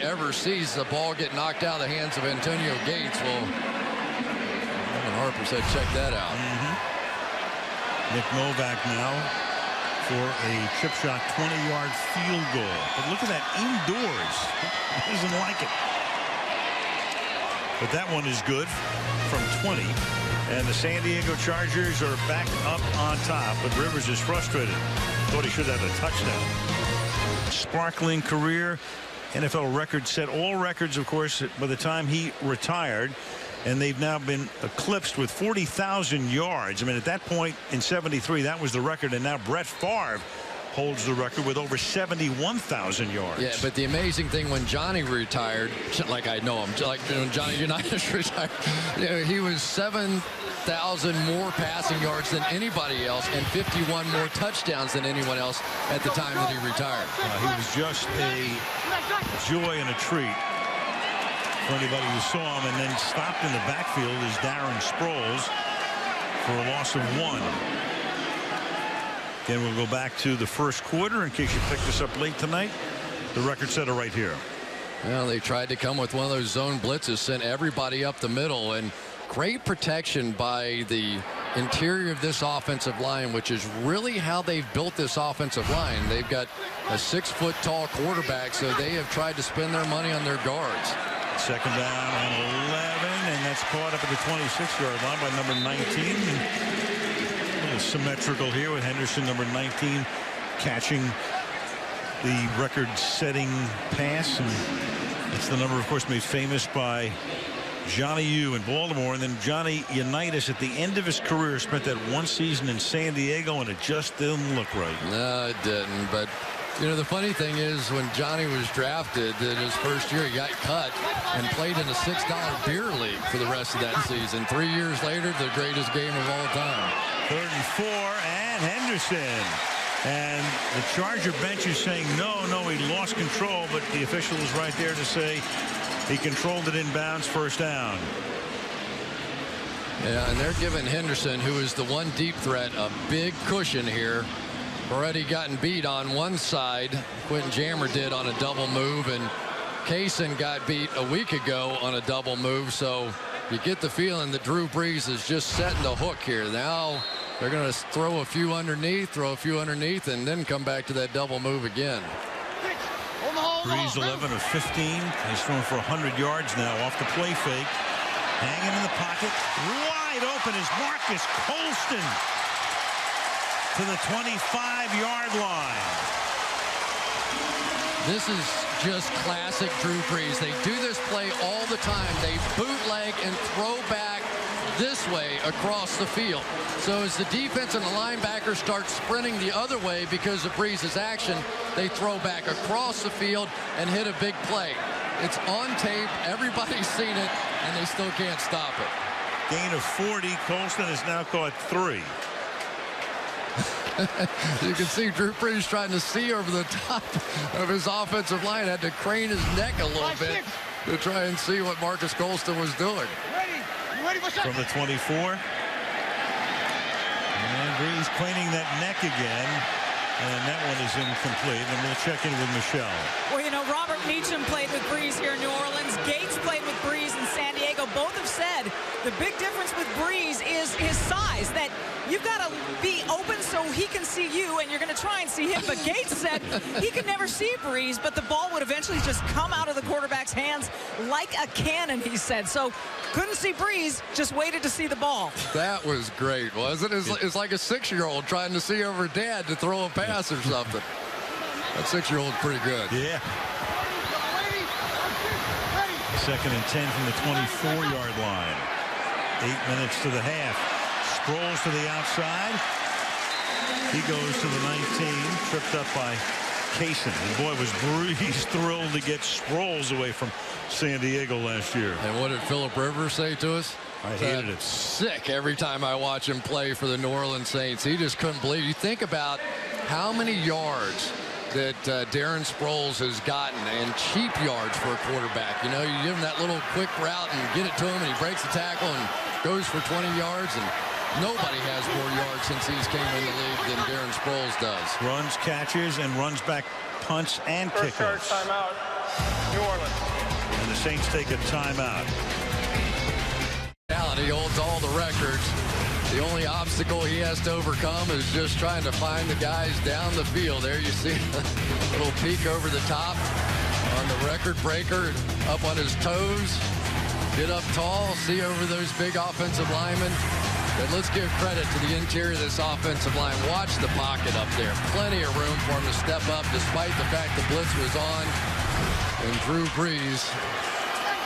ever sees the ball get knocked out of the hands of Antonio Gates. Well, Roman Harper said, check that out. Nick Novak now for a chip shot 20-yard field goal. But look at that indoors. He doesn't like it. But that one is good from 20. And the San Diego Chargers are back up on top. But Rivers is frustrated. Thought he should have a touchdown. Sparkling career. NFL record set all records, of course, by the time he retired. And they've now been eclipsed with 40,000 yards. I mean, at that point in 73, that was the record. And now Brett Favre holds the record with over 71,000 yards. Yeah, but the amazing thing, when Johnny retired, like I know him, like when Johnny Unitas retired, you know, he was 7,000 more passing yards than anybody else and 51 more touchdowns than anyone else at the time that he retired. He was just a joy and a treat for anybody who saw him. And then stopped in the backfield is Darren Sproles for a loss of 1. Again, we'll go back to the first quarter in case you picked this up late tonight. The record setter right here. Well, they tried to come with one of those zone blitzes, sent everybody up the middle, and great protection by the interior of this offensive line, which is really how they've built this offensive line. They've got a 6-foot-tall quarterback, so they have tried to spend their money on their guards. 2nd down and 11, and that's caught up at the 26-yard line by number 19. A little symmetrical here with Henderson, number 19, catching the record-setting pass. And that's the number, of course, made famous by Johnny U in Baltimore. And then Johnny Unitas at the end of his career spent that one season in San Diego, and it just didn't look right. No, it didn't. But you know, the funny thing is, when Johnny was drafted in his first year, he got cut and played in a $6 beer league for the rest of that season. 3 years later, the greatest game of all time. 3rd and 4, and Henderson. And the Charger bench is saying, no, he lost control, but the official is right there to say he controlled it in bounds, 1st down. Yeah, and they're giving Henderson, who is the one deep threat, a big cushion here. already gotten beat on one side. Quentin Jammer did on a double move, and Kaysen got beat a week ago on a double move. So you get the feeling that Drew Brees is just setting the hook here. Now they're going to throw a few underneath, and then come back to that double move again. Brees 11 of 15. He's thrown for 100 yards now off the play fake. Hanging in the pocket. Wide open is Marcus Colston to the 25-yard line. This is just classic Drew Brees. They do this play all the time. They bootleg and throw back this way across the field. So as the defense and the linebackers start sprinting the other way because of Brees' action, they throw back across the field and hit a big play. It's on tape. Everybody's seen it, and they still can't stop it. Gain of 40. Colston has now caught 3. You can see Drew Brees trying to see over the top of his offensive line. Had to crane his neck a little bit to try and see what Marcus Colston was doing. From the 24. And Brees cleaning that neck again. And that one is incomplete. And we'll check in with Michelle. Well, you know, Robert Meacham played with Brees here in New Orleans. Gates played with Brees in San Diego. Both have said the big difference with Brees is his size, that you've got to be open so he can see you, and you're going to try and see him. But Gates said he could never see Brees, but the ball would eventually just come out of the quarterback's hands like a cannon, he said. So couldn't see Brees, just waited to see the ball. That was great, wasn't it? It's like a 6-year-old trying to see over dad to throw a pass or something. That 6-year-old's pretty good. Yeah. 2nd and 10 from the 24-yard line. 8 minutes to the half. Sproles to the outside. He goes to the 19, tripped up by Kaysen. And boy, was Brees thrilled to get Sproles away from San Diego last year. And what did Phillip Rivers say to us? I hated it. Sick every time I watch him play for the New Orleans Saints. He just couldn't believe it. You think about how many yards that Darren Sproles has gotten, and cheap yards for a quarterback. You know, you give him that little quick route and get it to him, and he breaks the tackle and goes for 20 yards. And nobody has more yards since he's came in the league than Darren Sproles does. Runs, catches, and runs back punts and First kickers. charge timeout, New Orleans. And the Saints take a timeout. He holds all the records. The only obstacle he has to overcome is just trying to find the guys down the field. There you see a little peek over the top on the record breaker, up on his toes. Get up tall, see over those big offensive linemen. But let's give credit to the interior of this offensive line. Watch the pocket up there. Plenty of room for him to step up despite the fact the blitz was on. And Drew Brees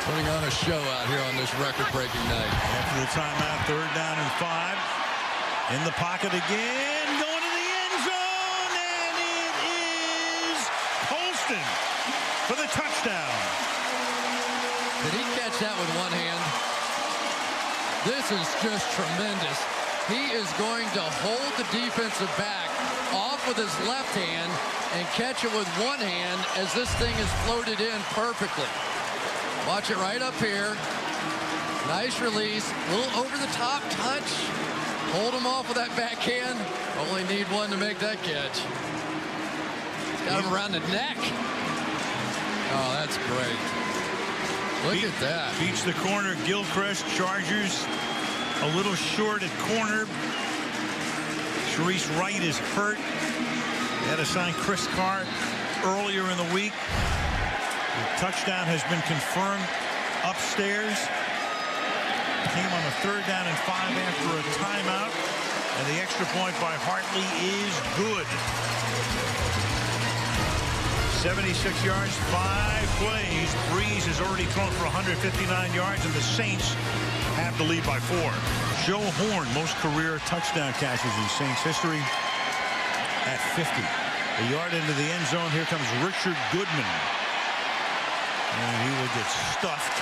putting on a show out here on this record-breaking night. After the timeout, 3rd down and 5. In the pocket again, going to the end zone, and it is Colston for the touchdown. Did he catch that with one hand? This is just tremendous. He is going to hold the defensive back off with his left hand and catch it with one hand as this thing is floated in perfectly. Watch it right up here. Nice release. A little over-the-top touch. Hold him off with that backhand. Only need one to make that catch. Got him around the neck. Oh, that's great. Look at that. Beats the corner. Gilchrist, Chargers a little short at corner. Sharice Wright is hurt. They had to sign Chris Carr earlier in the week. The touchdown has been confirmed upstairs. Came on a 3rd down and 5 after a timeout. And the extra point by Hartley is good. 76 yards, 5 plays. Brees has already thrown for 159 yards, and the Saints have the lead by 4. Joe Horn, most career touchdown catches in Saints history at 50. A yard into the end zone. Here comes Richard Goodman. And he will get stuffed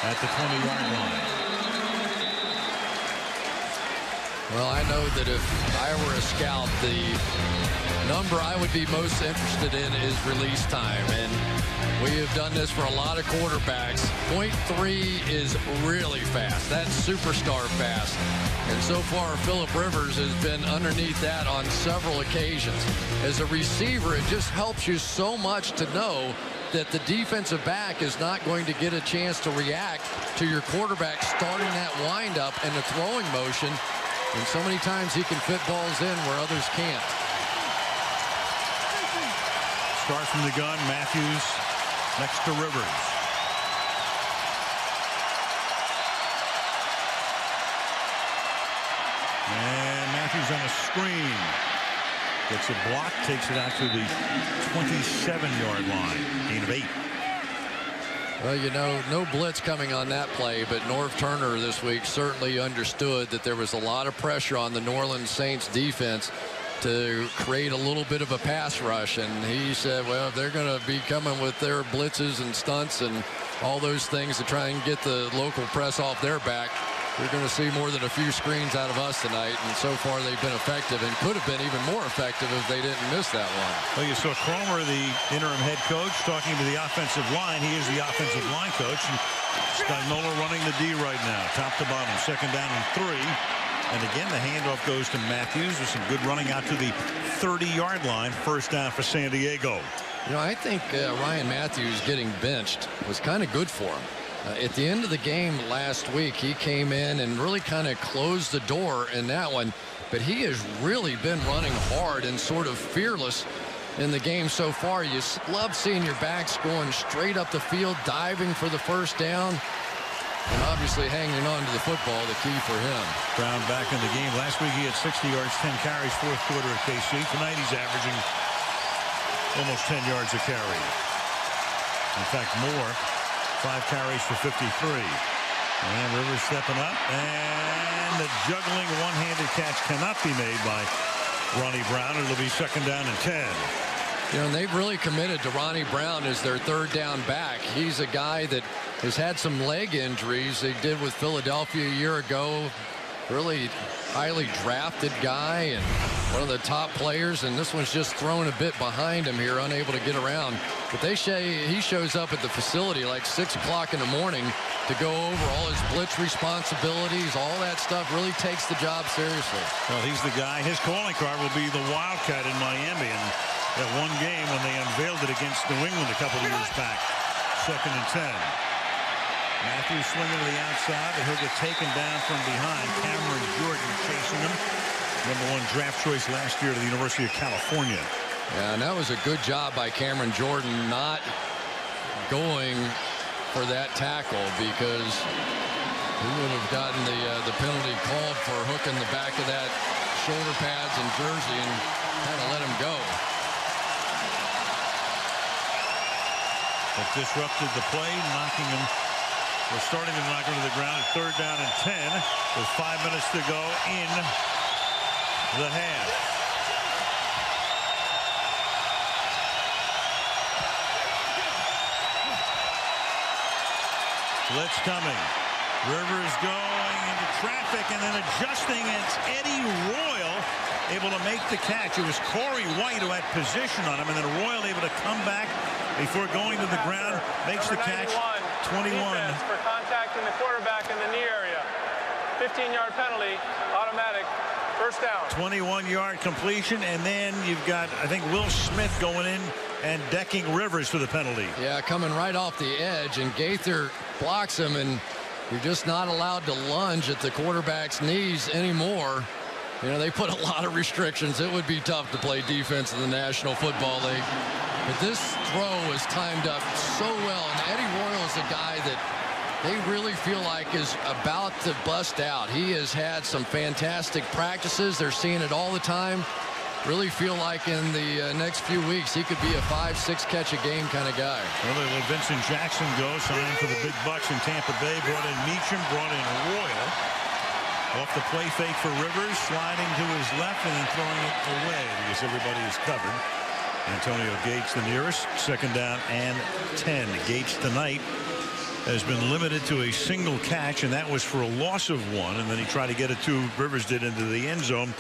at the 20-yard line. Well, I know that if I were a scout, the number I would be most interested in is release time. And we have done this for a lot of quarterbacks. 0.3 is really fast. That's superstar fast. And so far, Phillip Rivers has been underneath that on several occasions. As a receiver, it just helps you so much to know that the defensive back is not going to get a chance to react to your quarterback starting that windup and the throwing motion. And so many times he can fit balls in where others can't. Start from the gun. Matthews next to Rivers. And Matthews on a screen. Gets it blocked, takes it out to the 27-yard line. Gain of 8. Well, you know, no blitz coming on that play, but Norv Turner this week certainly understood that there was a lot of pressure on the New Orleans Saints defense to create a little bit of a pass rush. And he said, well, if they're going to be coming with their blitzes and stunts and all those things to try and get the local press off their back, you're going to see more than a few screens out of us tonight. And so far they've been effective and could have been even more effective if they didn't miss that one. Well, you saw Cromer, the interim head coach, talking to the offensive line. He is the offensive line coach. And Spagnuolo running the D right now, top to bottom, 2nd down and 3. And again, the handoff goes to Matthews with some good running out to the 30-yard line. 1st down for San Diego. You know, I think Ryan Matthews getting benched was kind of good for him. At the end of the game last week, he came in and really kind of closed the door in that one. But he has really been running hard and sort of fearless in the game so far. You love seeing your backs going straight up the field, diving for the 1st down. And obviously hanging on to the football, the key for him. Brown back in the game. Last week he had 60 yards, 10 carries, 4th quarter at KC. Tonight he's averaging almost 10 yards a carry. In fact, more. 5 carries for 53. And Rivers stepping up. And the juggling one-handed catch cannot be made by Ronnie Brown. It'll be 2nd down and 10. You know, and they've really committed to Ronnie Brown as their 3rd down back. He's a guy that has had some leg injuries. They did with Philadelphia a year ago. Really highly drafted guy and one of the top players, and this one's just thrown a bit behind him here, unable to get around. But they say he shows up at the facility like 6 o'clock in the morning to go over all his blitz responsibilities. All that stuff really takes the job seriously. Well, he's the guy. His calling card will be the Wildcat in Miami. And that one game when they unveiled it against New England a couple of years back. 2nd and 10. Matthews swinging to the outside, but he'll get taken down from behind. Cameron Jordan chasing him. #1 draft choice last year to the University of California. Yeah, and that was a good job by Cameron Jordan not going for that tackle, because he would have gotten the penalty called for hooking the back of that shoulder pads and jersey and kind of let him go. That disrupted the play, knocking him. We're starting to knock him to the ground at 3rd down and 10 with 5 minutes to go in the half. Blitz coming. Rivers going into traffic and then adjusting. It's Eddie Royal able to make the catch. It was Corey White who had position on him, and then Royal able to come back before going to the ground, makes the catch. 21. For contacting the quarterback in the knee area. 15-yard penalty, automatic, 1st down. 21-yard completion, and then you've got, I think, Will Smith going in and decking Rivers for the penalty. Yeah, coming right off the edge, and Gaither blocks him, and you're just not allowed to lunge at the quarterback's knees anymore. You know, they put a lot of restrictions. It would be tough to play defense in the National Football League. But this throw is timed up so well, and Eddie Royal is a guy that they really feel like is about to bust out. He has had some fantastic practices. They're seeing it all the time. Really feel like in the next few weeks he could be a 5-6 catch a game kind of guy. Well, they let Vincent Jackson go, signed for the big bucks in Tampa Bay. Brought in Meacham, brought in Royal. Off the play fake for Rivers, sliding to his left and then throwing it away because everybody is covered. Antonio Gates the nearest. 2nd down and 10. Gates tonight has been limited to a single catch, and that was for a loss of 1. And then he tried to get it to Rivers did into the end zone,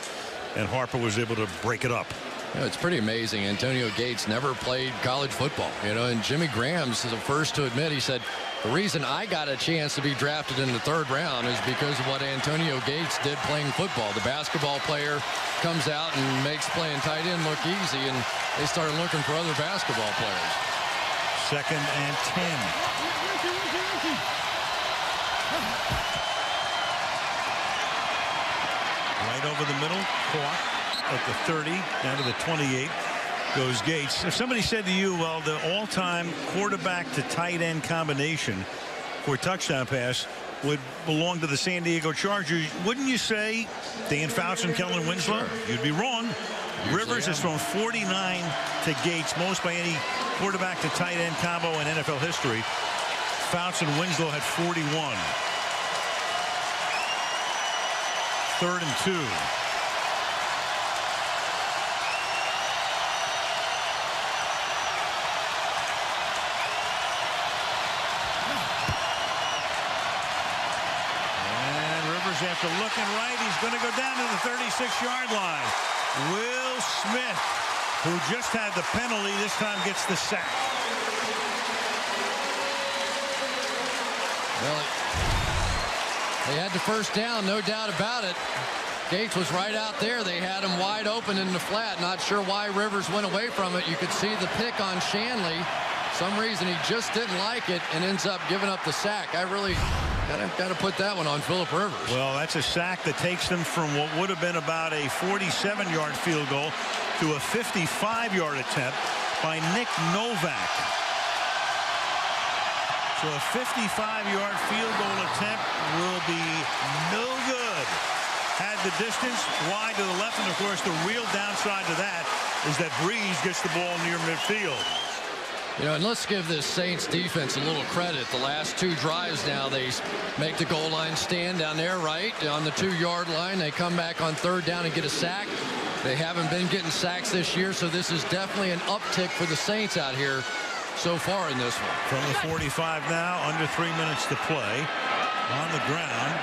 and Harper was able to break it up. You know, it's pretty amazing. Antonio Gates never played college football, you know, and Jimmy Graham's the first to admit, he said, the reason I got a chance to be drafted in the 3rd round is because of what Antonio Gates did playing football. The basketball player comes out and makes playing tight end look easy, and they started looking for other basketball players. 2nd and 10. Right over the middle, caught at the 30, down to the 28 goes Gates. If somebody said to you, well, the all-time quarterback to tight end combination for a touchdown pass would belong to the San Diego Chargers, wouldn't you say Dan Fouts and Kellen Winslow? Sure. You'd be wrong. Rivers has thrown 49 to Gates, most by any quarterback to tight end combo in NFL history. Fouts and Winslow had 41. 3rd and 2. After looking right, he's going to go down to the 36-yard line. Will Smith, who just had the penalty, this time gets the sack. Well, they had the first down, no doubt about it. Gates was right out there. They had him wide open in the flat. Not sure why Rivers went away from it. You could see the pick on Shanley. Some reason he just didn't like it and ends up giving up the sack. I really got to put that one on Philip Rivers. Well, that's a sack that takes them from what would have been about a 47-yard field goal to a 55-yard attempt by Nick Novak. So a 55-yard field goal attempt will be no good. Had the distance wide to the left, and of course the real downside to that is that Breeze gets the ball near midfield. You know, and let's give this Saints defense a little credit. The last 2 drives now, they make the goal line stand down there right on the 2-yard line. They come back on 3rd down and get a sack. They haven't been getting sacks this year, so this is definitely an uptick for the Saints out here so far in this one. From the 45 now, under 3 minutes to play. On the ground.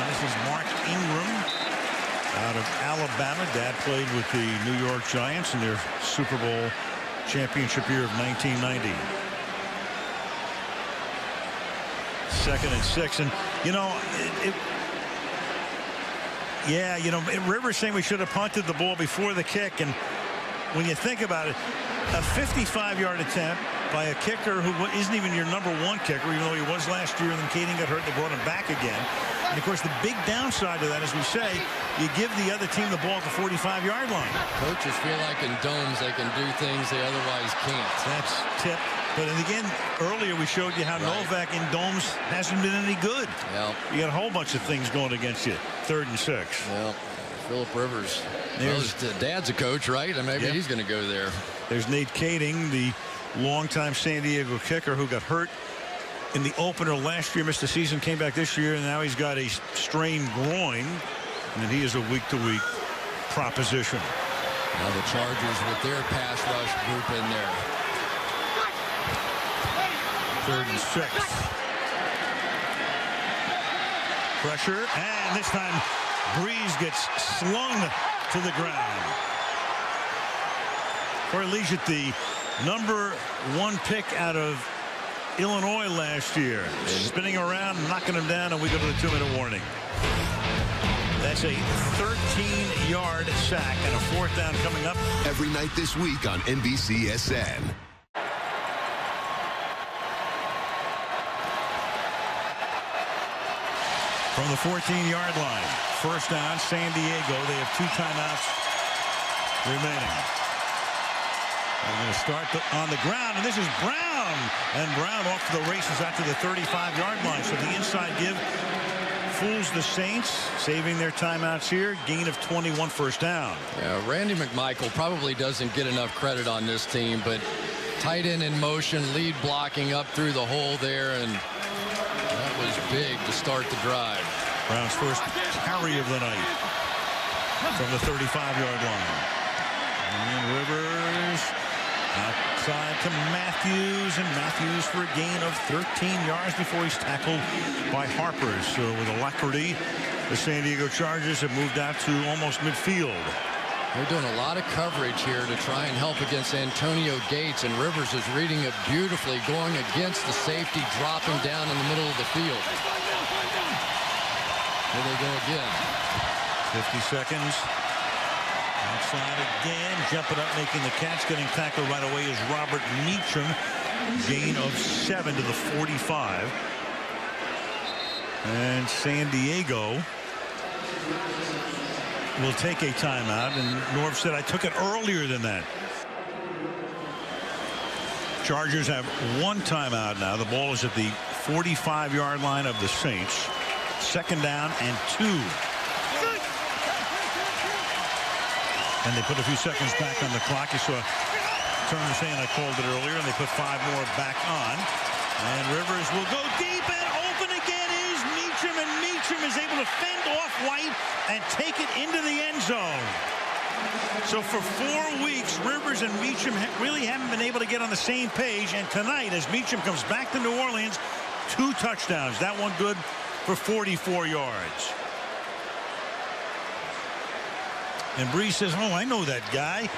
This is Mark Ingram out of Alabama. Dad played with the New York Giants in their Super Bowl championship year of 1990. 2nd and 6, and you know, Rivers saying we should have punted the ball before the kick, and when you think about it, a 55-yard attempt by a kicker who isn't even your #1 kicker, even though he was last year, and then Kading got hurt, they brought him back again. And of course, the big downside to that, as we say, you give the other team the ball at the 45-yard line. Coaches feel like in domes they can do things they otherwise can't. That's tip. But and again, earlier we showed you how Novak in domes hasn't been any good. Well, you got a whole bunch of things going against you. 3rd and 6. Well, Philip Rivers. Dad's a coach, right? And maybe he's going to go there. There's Nate Kading, the longtime San Diego kicker who got hurt in the opener last year, missed the season, came back this year, and now he's got a strained groin, and he is a week-to-week proposition. Now the Chargers with their pass rush group in there. 3rd and 6. Pressure, and this time Breeze gets slung to the ground. Corey Liuget, the #1 pick out of Illinois last year, spinning around, knocking him down, and we go to the 2-minute warning. That's a 13-yard sack and a 4th down coming up. Every night this week on NBCSN. From the 14-yard line, 1st down, San Diego. They have 2 timeouts remaining. They're going to start on the ground, and this is Brown. And Brown off to the races out to the 35-yard line. So the inside give fools the Saints, saving their timeouts here. Gain of 21, 1st down. Yeah, Randy McMichael probably doesn't get enough credit on this team, but tight end in motion, lead blocking up through the hole there, and that was big to start the drive. Brown's first carry of the night from the 35-yard line. And Rivers out Outside to Matthews, and Matthews for a gain of 13 yards before he's tackled by Harper. So with alacrity, the San Diego Chargers have moved out to almost midfield. They're doing a lot of coverage here to try and help against Antonio Gates, and Rivers is reading it beautifully, going against the safety, dropping down in the middle of the field. Here they go again. 50 seconds. Outside again, jumping up, making the catch, getting tackled right away is Robert Meacham. Gain of 7 to the 45. And San Diego will take a timeout, and Norv said I took it earlier than that. Chargers have 1 timeout now. The ball is at the 45-yard line of the Saints. 2nd down and 2. And they put a few seconds back on the clock. You saw Turner saying I called it earlier, and they put 5 more back on. And Rivers will go deep, and open again is Meacham, and Meacham is able to fend off White and take it into the end zone. So for 4 weeks, Rivers and Meacham really haven't been able to get on the same page. And tonight, as Meacham comes back to New Orleans, 2 touchdowns. That one good for 44 yards. And Breeze says, oh, I know that guy.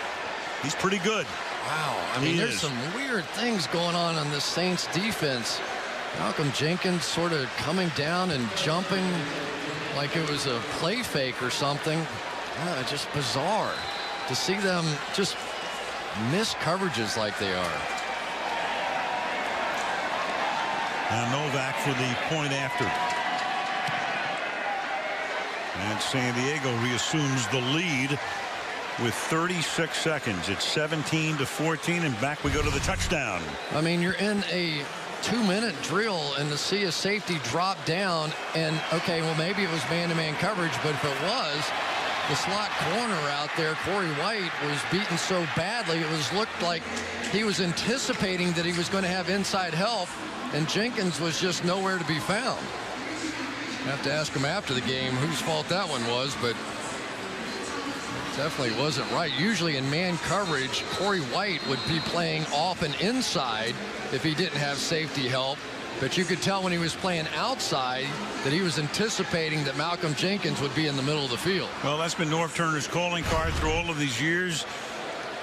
He's pretty good. Wow. I mean, there's some weird things going on this Saints defense. Malcolm Jenkins sort of coming down and jumping like it was a play fake or something. Just bizarre to see them just miss coverages like they are. Now Novak for the point after. And San Diego reassumes the lead with 36 seconds. It's 17-14, and back we go to the touchdown. I mean, you're in a 2-minute drill, and to see a safety drop down, and okay, well, maybe it was man-to-man coverage, but if it was, the slot corner out there, Corey White, was beaten so badly it looked like he was anticipating that he was going to have inside help, and Jenkins was just nowhere to be found. Have to ask him after the game whose fault that one was, but it definitely wasn't right. Usually in man coverage, Corey White would be playing off and inside if he didn't have safety help. But you could tell when he was playing outside that he was anticipating that Malcolm Jenkins would be in the middle of the field. Well, that's been Norv Turner's calling card through all of these years.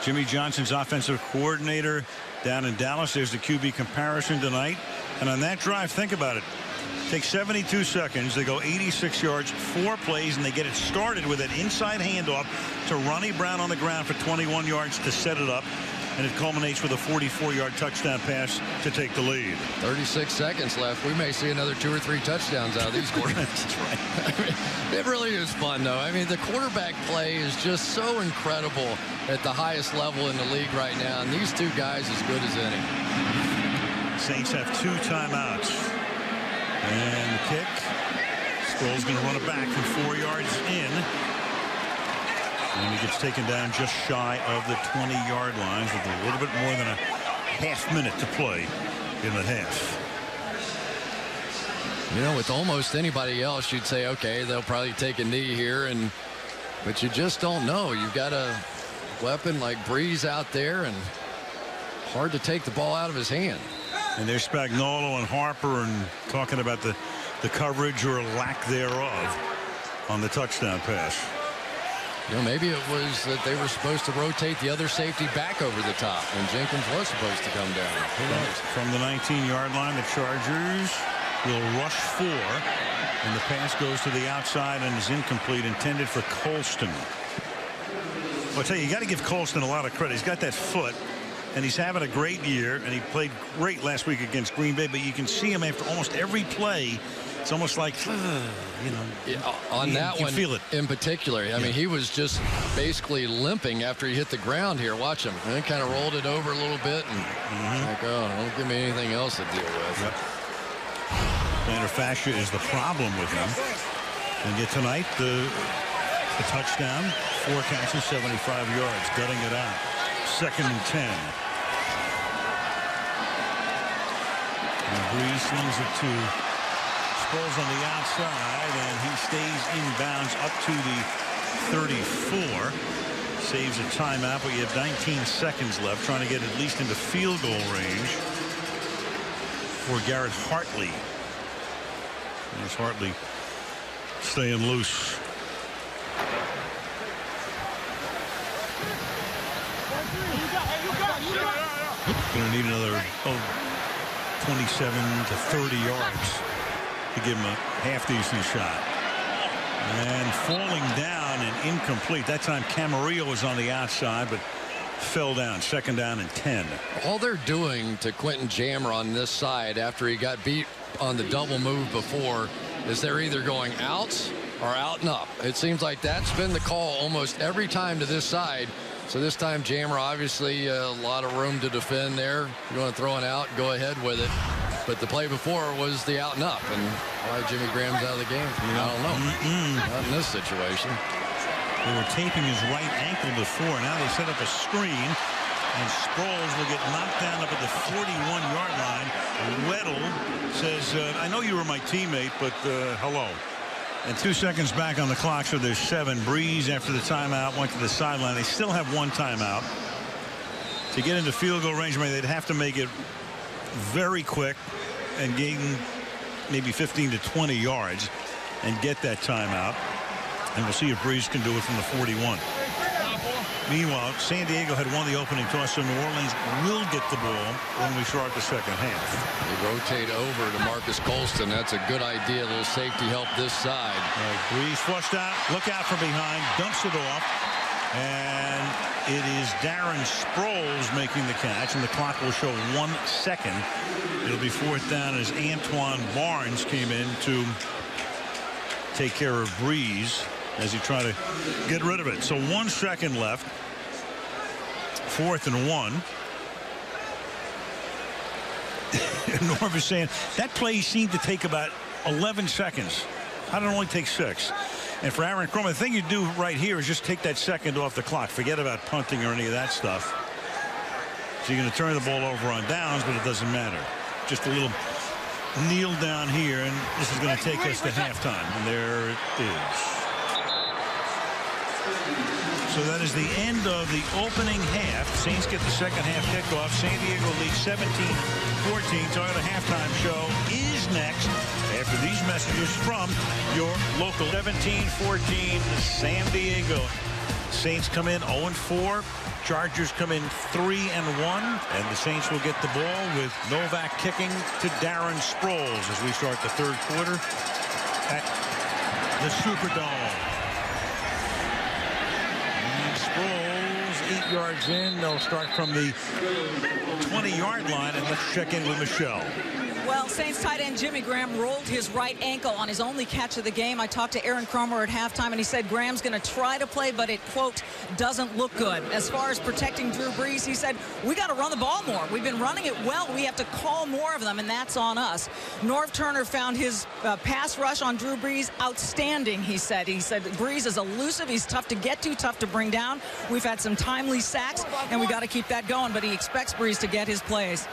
Jimmy Johnson's offensive coordinator down in Dallas. There's the QB comparison tonight. And on that drive, think about it. Takes 72 seconds. They go 86 yards, 4 plays, and they get it started with an inside handoff to Ronnie Brown on the ground for 21 yards to set it up. And it culminates with a 44-yard touchdown pass to take the lead. 36 seconds left. We may see another 2 or 3 touchdowns out of these quarterbacks. That's right. I mean, it really is fun, though. I mean, the quarterback play is just so incredible at the highest level in the league right now. And these 2 guys as good as any. Saints have 2 timeouts. And the kick. Sproul's going to run it back from 4 yards in. And he gets taken down just shy of the 20-yard line with a little bit more than a half-minute to play in the half. You know, with almost anybody else, you'd say, okay, they'll probably take a knee here, but you just don't know. You've got a weapon like Breeze out there, and hard to take the ball out of his hand. And there's Spagnuolo and Harper and talking about the coverage or lack thereof on the touchdown pass. You know, maybe it was that they were supposed to rotate the other safety back over the top, and Jenkins was supposed to come down. Who knows? From the 19-yard line, the Chargers will rush 4, and the pass goes to the outside and is incomplete, intended for Colston. Well, I tell you got to give Colston a lot of credit. He's got that foot, and he's having a great year, and he played great last week against Green Bay, but you can see him after almost every play. It's almost like, you know, yeah, on that one feel it. In particular. I mean, he was just basically limping after he hit the ground here. Watch him. And then kind of rolled it over a little bit and like, oh, don't give me anything else to deal with. Yep. Plantar fascia is the problem with him. And yet tonight, the touchdown, 4 catches, 75 yards, gutting it out. 2nd and 10. And Breeze slings it to Sproles on the outside, and he stays inbounds up to the 34. saves a timeout, but you have 19 seconds left, trying to get at least into field goal range for Garrett Hartley. There's Hartley staying loose. Going to need another 27 to 30 yards to give him a half decent shot. And falling down and incomplete. That time Camarillo was on the outside, but fell down. Second down and 10. All they're doing to Quentin Jammer on this side after he got beat on the double move before is they're either going out or out and up. It seems like that's been the call almost every time to this side. So this time Jammer, obviously a lot of room to defend there. If you want to throw it out, go ahead with it. But the play before was the out and up, and why Jimmy Graham's out of the game, I don't know. Not in this situation. They were taping his right ankle before. Now they set up a screen, and Sproles will get knocked down up at the 41-yard line. Weddle says, I know you were my teammate, but hello. And 2 seconds back on the clock, so there's 7. Breeze, after the timeout, went to the sideline. They still have 1 timeout. To get into field goal range, they'd have to make it very quick and gain maybe 15 to 20 yards and get that timeout. And we'll see if Breeze can do it from the 41. Meanwhile, San Diego had won the opening toss, so New Orleans will get the ball when we start the second half. They rotate over to Marcus Colston. That's a good idea. A little safety help this side. Breeze flushed out. Look out from behind. Dumps it off. And it is Darren Sproles making the catch, and the clock will show 1 second. It'll be 4th down as Antoine Barnes came in to take care of Breeze as he tried to get rid of it. So 1 second left. 4th and 1. Norv is saying that play seemed to take about 11 seconds. How did it only take 6? And for Aaron Kromer, the thing you do right here is just take that second off the clock. Forget about punting or any of that stuff. So you're going to turn the ball over on downs, but it doesn't matter. Just a little kneel down here, and this is going to take us to halftime. And there it is. So that is the end of the opening half. Saints get the second half kickoff. San Diego leads 17-14. Toyota halftime show is next after these messages from your local. 17-14 San Diego. Saints come in 0-4. Chargers come in 3-1. And the Saints will get the ball with Novak kicking to Darren Sproles as we start the third quarter at the Superdome. Sproles 8 yards in. They'll start from the 20-yard line, and let's check in with Michelle. Well, Saints tight end Jimmy Graham rolled his right ankle on his only catch of the game. I talked to Aaron Kromer at halftime, and he said Graham's going to try to play, but it, quote, doesn't look good. As far as protecting Drew Brees, he said, we got to run the ball more. We've been running it well. We have to call more of them, and that's on us. Norv Turner found his pass rush on Drew Brees outstanding, he said. He said Brees is elusive. He's tough to get to, tough to bring down. We've had some timely sacks, and we got to keep that going, but he expects Brees to get his plays.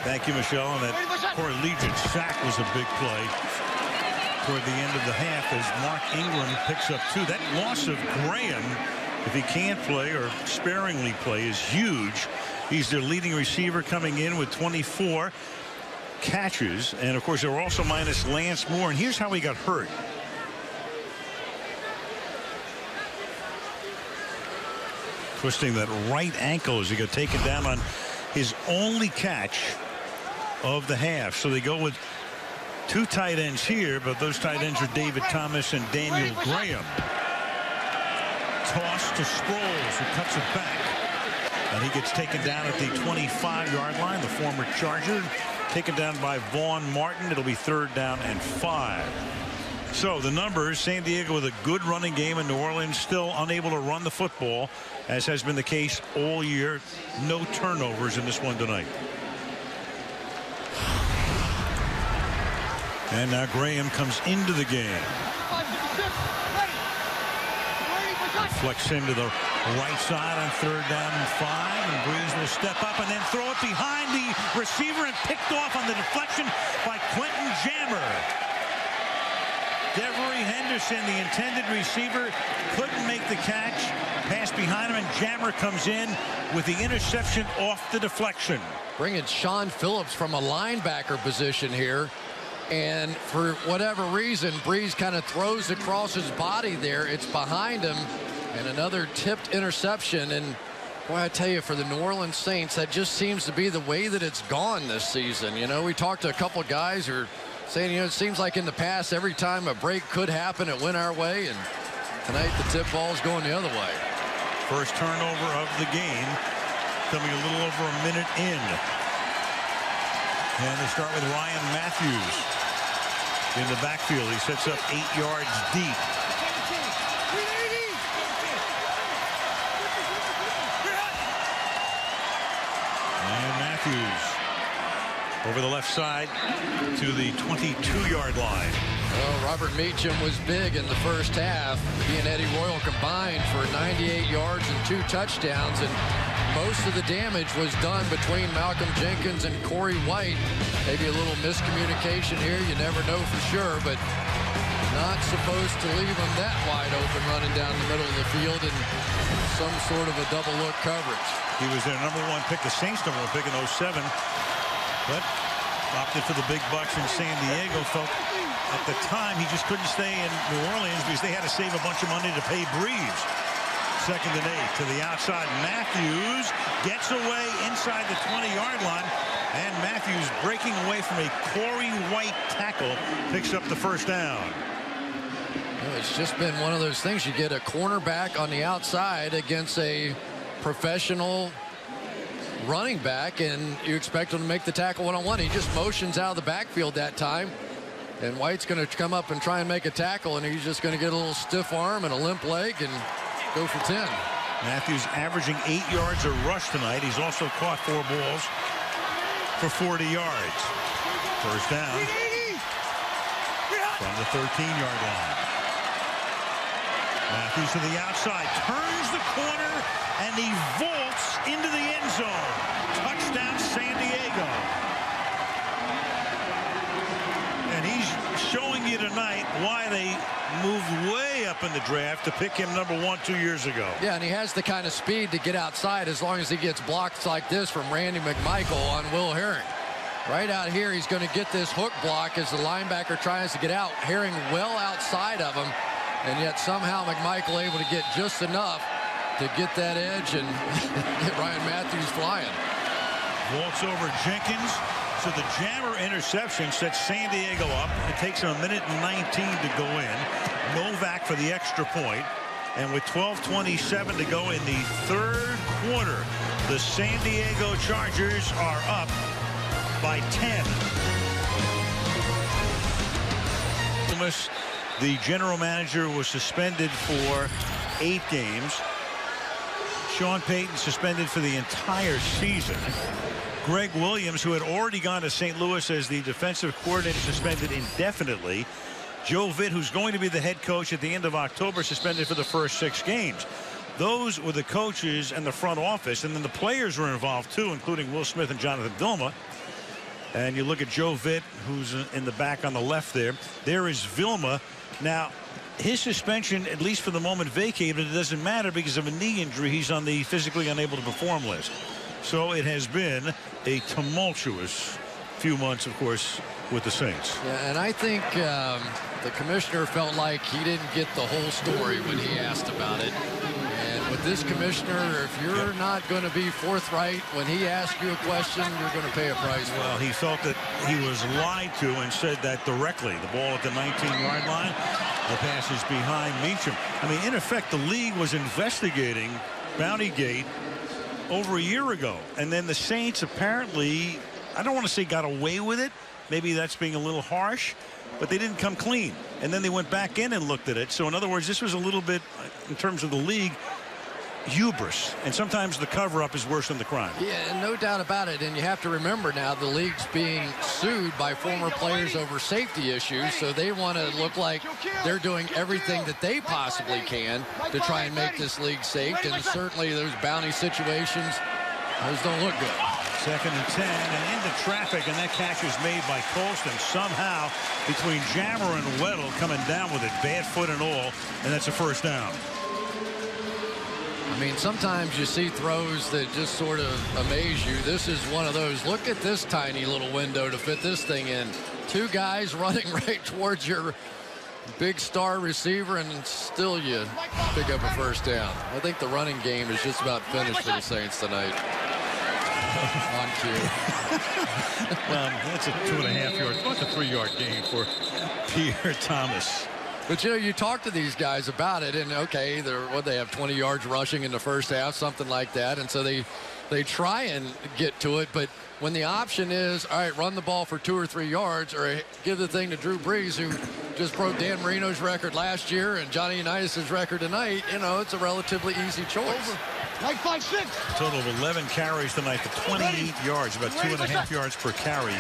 Thank you, Michelle. And that Corlegiate sack was a big play toward the end of the half as Mark Ingram picks up 2. That loss of Graham, if he can't play or sparingly play, is huge. He's their leading receiver coming in with 24 catches. And, of course, they were also minus Lance Moore. And here's how he got hurt. Twisting that right ankle as he got taken down on his only catch of the half. So they go with 2 tight ends here, but those tight ends are David Thomas and Daniel Graham. Toss to Sproles, who cuts it back. And he gets taken down at the 25-yard line, the former Charger. Taken down by Vaughn Martin. It'll be 3rd down and 5. So the numbers, San Diego with a good running game, and New Orleans still unable to run the football, as has been the case all year. No turnovers in this one tonight. And now Graham comes into the game. Flex into the right side on 3rd down and 5, and Brees will step up and then throw it behind the receiver and picked off on the deflection by Quentin Jammer. Devery Henderson, the intended receiver, couldn't make the catch. Pass behind him, and Jammer comes in with the interception off the deflection. Bringing Sean Phillips from a linebacker position here. And for whatever reason, Breeze kind of throws across his body there. It's behind him. And another tipped interception. And boy, I tell you, for the New Orleans Saints, that just seems to be the way that it's gone this season. You know, we talked to a couple of guys who are saying, you know, it seems like in the past, every time a break could happen, it went our way. And tonight, the tip ball is going the other way. First turnover of the game, coming a little over a minute in. And they start with Ryan Matthews in the backfield. He sets up 8 yards deep. And Matthews over the left side to the 22-yard line. Well, Robert Meacham was big in the first half. He and Eddie Royal combined for 98 yards and 2 touchdowns. And most of the damage was done between Malcolm Jenkins and Corey White. Maybe a little miscommunication here. You never know for sure, but not supposed to leave him that wide open running down the middle of the field in some sort of a double look coverage. He was their #1 pick, the Saints #1 pick in 07, but opted for the big bucks in San Diego. Felt at the time he just couldn't stay in New Orleans because they had to save a bunch of money to pay Breeze. 2nd and 8 to the outside. Matthews gets away inside the 20-yard line, and Matthews, breaking away from a Corey White tackle, picks up the first down. Well, it's just been one of those things. You get a cornerback on the outside against a professional running back, and you expect him to make the tackle one-on-one. He just motions out of the backfield that time, and White's going to come up and try and make a tackle, and he's just going to get a little stiff arm and a limp leg and go for 10. Matthews averaging 8 yards a rush tonight. He's also caught 4 balls for 40 yards. First down from the 13-yard line. Matthews to the outside, turns the corner, and he vaults into the end zone. Touchdown, San Diego. And he's showing you tonight why they moved way up in the draft to pick him #1 2 years ago. Yeah, and he has the kind of speed to get outside as long as he gets blocks like this from Randy McMichael on Will Herring. Right out here, he's going to get this hook block as the linebacker tries to get out. Herring well outside of him, and yet somehow McMichael able to get just enough to get that edge and get Ryan Matthews flying. Waltz over Jenkins. So the Jammer interception sets San Diego up. It takes him 1:19 to go in. Novak for the extra point. And with 12:27 to go in the 3rd quarter, the San Diego Chargers are up by 10. The general manager was suspended for 8 games. Sean Payton suspended for the entire season. Greg Williams, who had already gone to St. Louis as the defensive coordinator, suspended indefinitely. Joe Vitt, who's going to be the head coach at the end of October, suspended for the first 6 games. Those were the coaches and the front office, and then the players were involved too, including Will Smith and Jonathan Vilma. And you look at Joe Vitt, who's in the back on the left there. There is Vilma. Now, his suspension, at least for the moment, vacated. It doesn't matter because of a knee injury. He's on the physically unable to perform list. So it has been a tumultuous few months, of course, with the Saints. Yeah, and I think the commissioner felt like he didn't get the whole story when he asked about it. And with this commissioner, if you're not going to be forthright when he asks you a question, you're going to pay a price for it. Well, he felt that he was lied to and said that directly. The ball at the 19-yard line. The pass is behind Meacham. I mean, in effect, the league was investigating Bounty Gate over a year ago. And then the Saints apparently, I don't want to say got away with it. Maybe that's being a little harsh, but they didn't come clean. And then they went back in and looked at it. So in other words, this was a little bit, in terms of the league, hubris. And sometimes the cover-up is worse than the crime. Yeah, no doubt about it. And you have to remember now the league's being sued by former players over safety issues. So they want to look like they're doing everything that they possibly can to try and make this league safe. And certainly those bounty situations, those don't look good. 2nd and 10, and into traffic, and that catch is made by Colston. Somehow, between Jammer and Weddle coming down with it, bad foot and all, and that's a first down. I mean, sometimes you see throws that just sort of amaze you. This is one of those. Look at this tiny little window to fit this thing in. 2 guys running right towards your big star receiver, and still you pick up a first down. I think the running game is just about finished for the Saints tonight. On cue. Well, that's a 2.5 yard, what's a 3-yard gain for Pierre Thomas. But, you know, you talk to these guys about it, and, okay, they have 20 yards rushing in the first half, something like that, and so they try and get to it, but when the option is, all right, run the ball for 2 or 3 yards, or give the thing to Drew Brees, who just broke Dan Marino's record last year and Johnny Unitas' record tonight, you know, it's a relatively easy choice. Like 5-6. Total of 11 carries tonight for 28 yards, about 2.5 yards per carry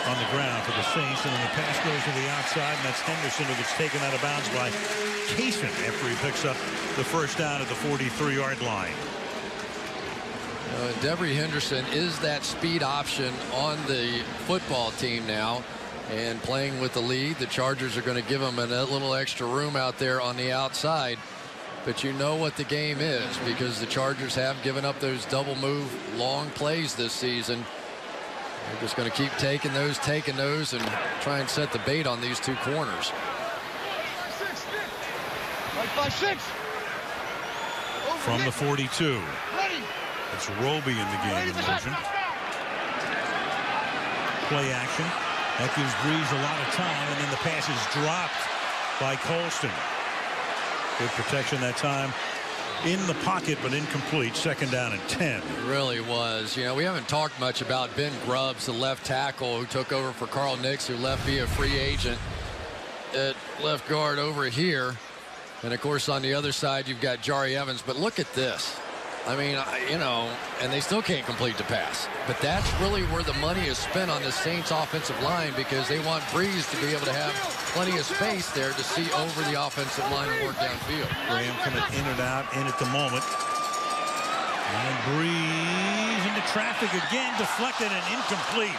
on the ground for the Saints, and then the pass goes to the outside, and that's Henderson who gets taken out of bounds by Kaysen after he picks up the first down at the 43-yard line. Devery Henderson is that speed option on the football team now, and playing with the lead, the Chargers are going to give him a little extra room out there on the outside. But you know what the game is, because the Chargers have given up those double move long plays this season. They're just going to keep taking those, and try and set the bait on these 2 corners. Like 5-6. From the 42. It's Roby in the game in motion. Play action. That gives Brees a lot of time, and then the pass is dropped by Colston. Good protection that time. In the pocket, but incomplete. 2nd down and 10. It really was. You know, we haven't talked much about Ben Grubbs, the left tackle who took over for Carl Nix, who left via free agent at left guard over here. And, of course, on the other side, you've got Jari Evans. But look at this. I mean, you know, and they still can't complete the pass. But that's really where the money is spent on the Saints offensive line, because they want Brees to be able to have plenty of space there to see over the offensive line and work downfield. Graham coming in and out in at the moment. And Brees into traffic again, deflected and incomplete.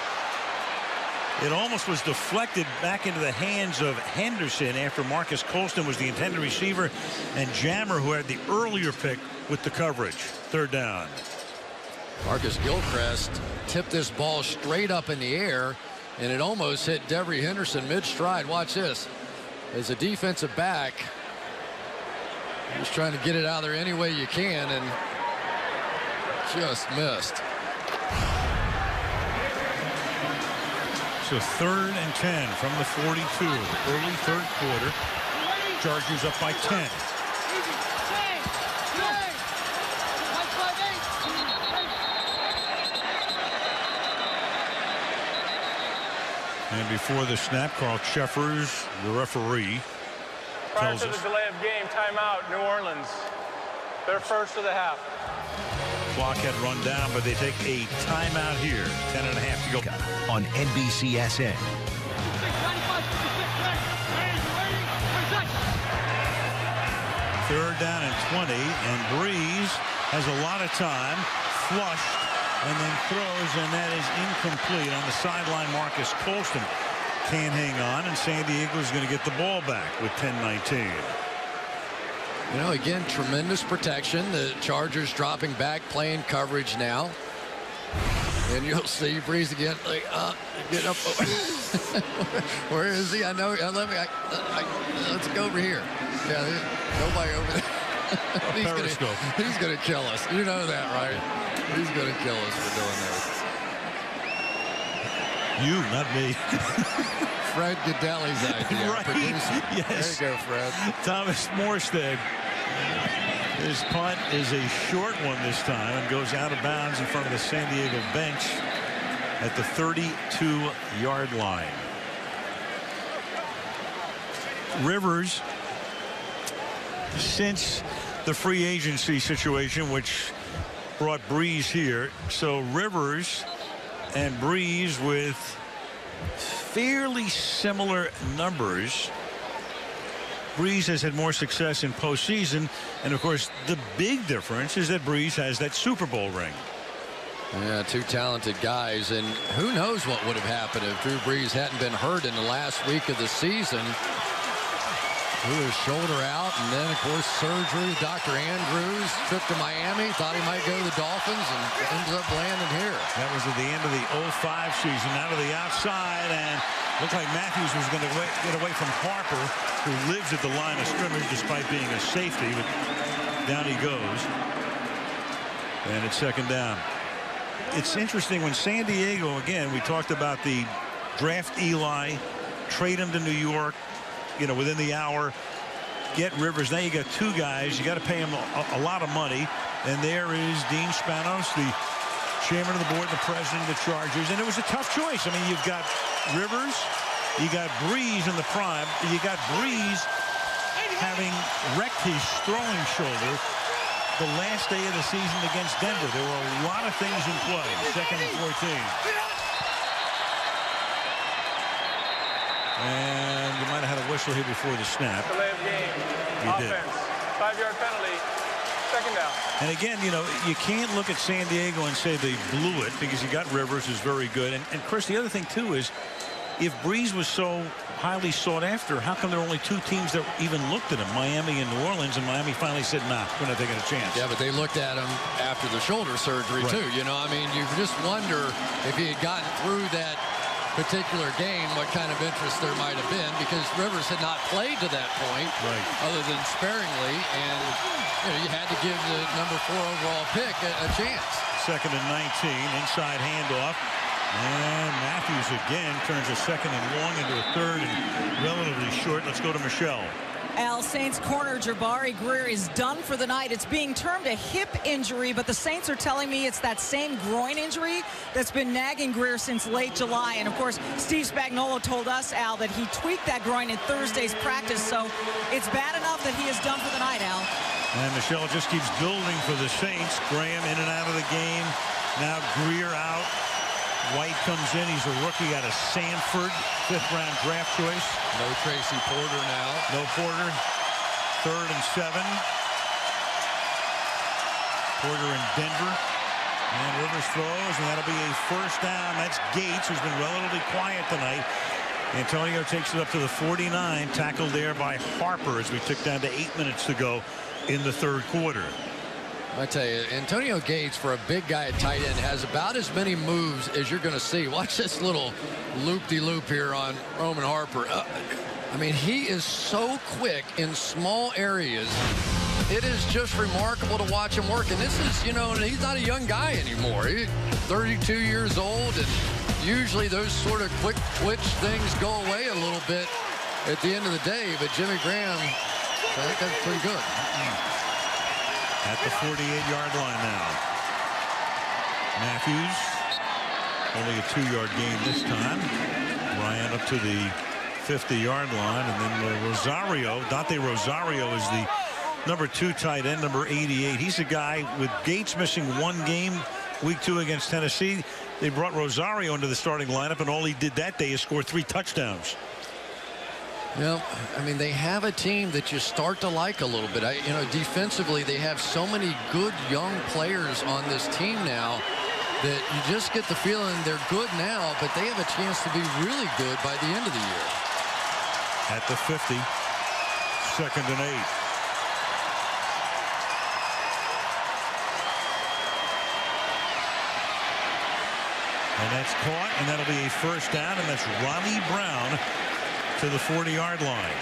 It almost was deflected back into the hands of Henderson after Marcus Colston was the intended receiver, and Jammer, who had the earlier pick, with the coverage. 3rd down. Marcus Gilchrist tipped this ball straight up in the air, and it almost hit Devery Henderson mid-stride. Watch this. As a defensive back, just trying to get it out there any way you can, and just missed. So 3rd and 10 from the 42. Early 3rd quarter. Chargers up by 10. And before the snap, Carl Cheffers, the referee, Prior tells to the us delay of game, timeout, New Orleans. Their first of the half. clock had run down, but they take a timeout here. 10.5 to go. On NBCSN. Third down and 20, and Brees has a lot of time, flushed, and then throws, and that is incomplete. On the sideline, Marcus Colston can't hang on, and San Diego is going to get the ball back with 10:19. You know, again, tremendous protection. The Chargers dropping back, playing coverage now. And you'll see Brees again, like, get up. Where is he? I know. Let's go over here. Yeah, there's nobody over there. He's going to kill us. You know that, right? He's going to kill us for doing this. You, not me. Fred Godelli's idea. Right. Yes. There you go, Fred. Thomas Morstead. His punt is a short one this time and goes out of bounds in front of the San Diego bench at the 32-yard line. Rivers, since the free agency situation, which brought Brees here, so Rivers and Brees with fairly similar numbers. Brees has had more success in postseason, and of course the big difference is that Brees has that Super Bowl ring. Yeah, two talented guys, and who knows what would have happened if Drew Brees hadn't been hurt in the last week of the season. Threw his shoulder out, and then, of course, surgery. Dr. Andrews, trip to Miami, thought he might go to the Dolphins, and ends up landing here. That was at the end of the 05 season. Out of the outside, and looked like Matthews was going to get away from Harper, who lives at the line of scrimmage despite being a safety, but down he goes. And it's second down. It's interesting when San Diego, again, we talked about the draft Eli, trade him to New York, within the hour, get Rivers. Now you got two guys. You got to pay him a lot of money. And there is Dean Spanos, the chairman of the board, the president of the Chargers. And it was a tough choice. I mean, you've got Rivers, you got Brees in the prime. You got Brees having wrecked his throwing shoulder the last day of the season against Denver. There were a lot of things in play. Second and 14. And you might have had a whistle here before the snap. Delay of game. You Offense. did. 5-yard penalty. Second down. And again, you can't look at San Diego and say they blew it because you got Rivers, who's very good. And Chris, the other thing, too, is if Brees was so highly sought after, how come there are only two teams that even looked at him, Miami and New Orleans, and Miami finally said, nah, we're not taking a chance. Yeah, but they looked at him after the shoulder surgery, right. too. I mean, you just wonder if he had gotten through that particular game, what kind of interest there might have been, because Rivers had not played to that point, right, other than sparingly, and you had to give the number 4 overall pick a chance. Second and 19, inside handoff. And Matthews again turns a second and long into a third and relatively short. Let's go to Michelle. Al, Saints corner Jabari Greer is done for the night. It's being termed a hip injury, but the Saints are telling me it's that same groin injury that's been nagging Greer since late July. And, of course, Steve Spagnuolo told us, Al, that he tweaked that groin in Thursday's practice. So it's bad enough that he is done for the night, Al. And Michelle just keeps building for the Saints. Graham in and out of the game. Now Greer out. White comes in. He's a rookie out of Sanford, 5th-round draft choice. No Tracy Porter now. No Porter. 3rd and 7. Porter in Denver. And Rivers throws, and that'll be a first down. That's Gates, who's been relatively quiet tonight. Antonio takes it up to the 49. Tackled there by Harper as we took down to 8 minutes to go in the third quarter. I tell you, Antonio Gates, for a big guy at tight end, has about as many moves as you're going to see. Watch this little loop-de-loop here on Roman Harper. I mean, he is so quick in small areas. It is just remarkable to watch him work. And this is, he's not a young guy anymore. He's 32 years old, and usually those sort of quick twitch things go away a little bit at the end of the day. But Jimmy Graham, I think that's pretty good. At the 48-yard line now. Matthews, only a 2-yard gain this time. Ryan up to the 50-yard line. And then Rosario, Dante Rosario is the number 2 tight end, number 88. He's a guy with Gates missing 1 game, week 2 against Tennessee. They brought Rosario into the starting lineup, and all he did that day is score 3 touchdowns. I mean, they have a team that you start to like a little bit. Defensively, they have so many good young players on this team now that you just get the feeling they're good now, but they have a chance to be really good by the end of the year. At the 50, 2nd and 8. And that's caught, and that'll be a first down, and that's Ronnie Brown to the 40-yard line.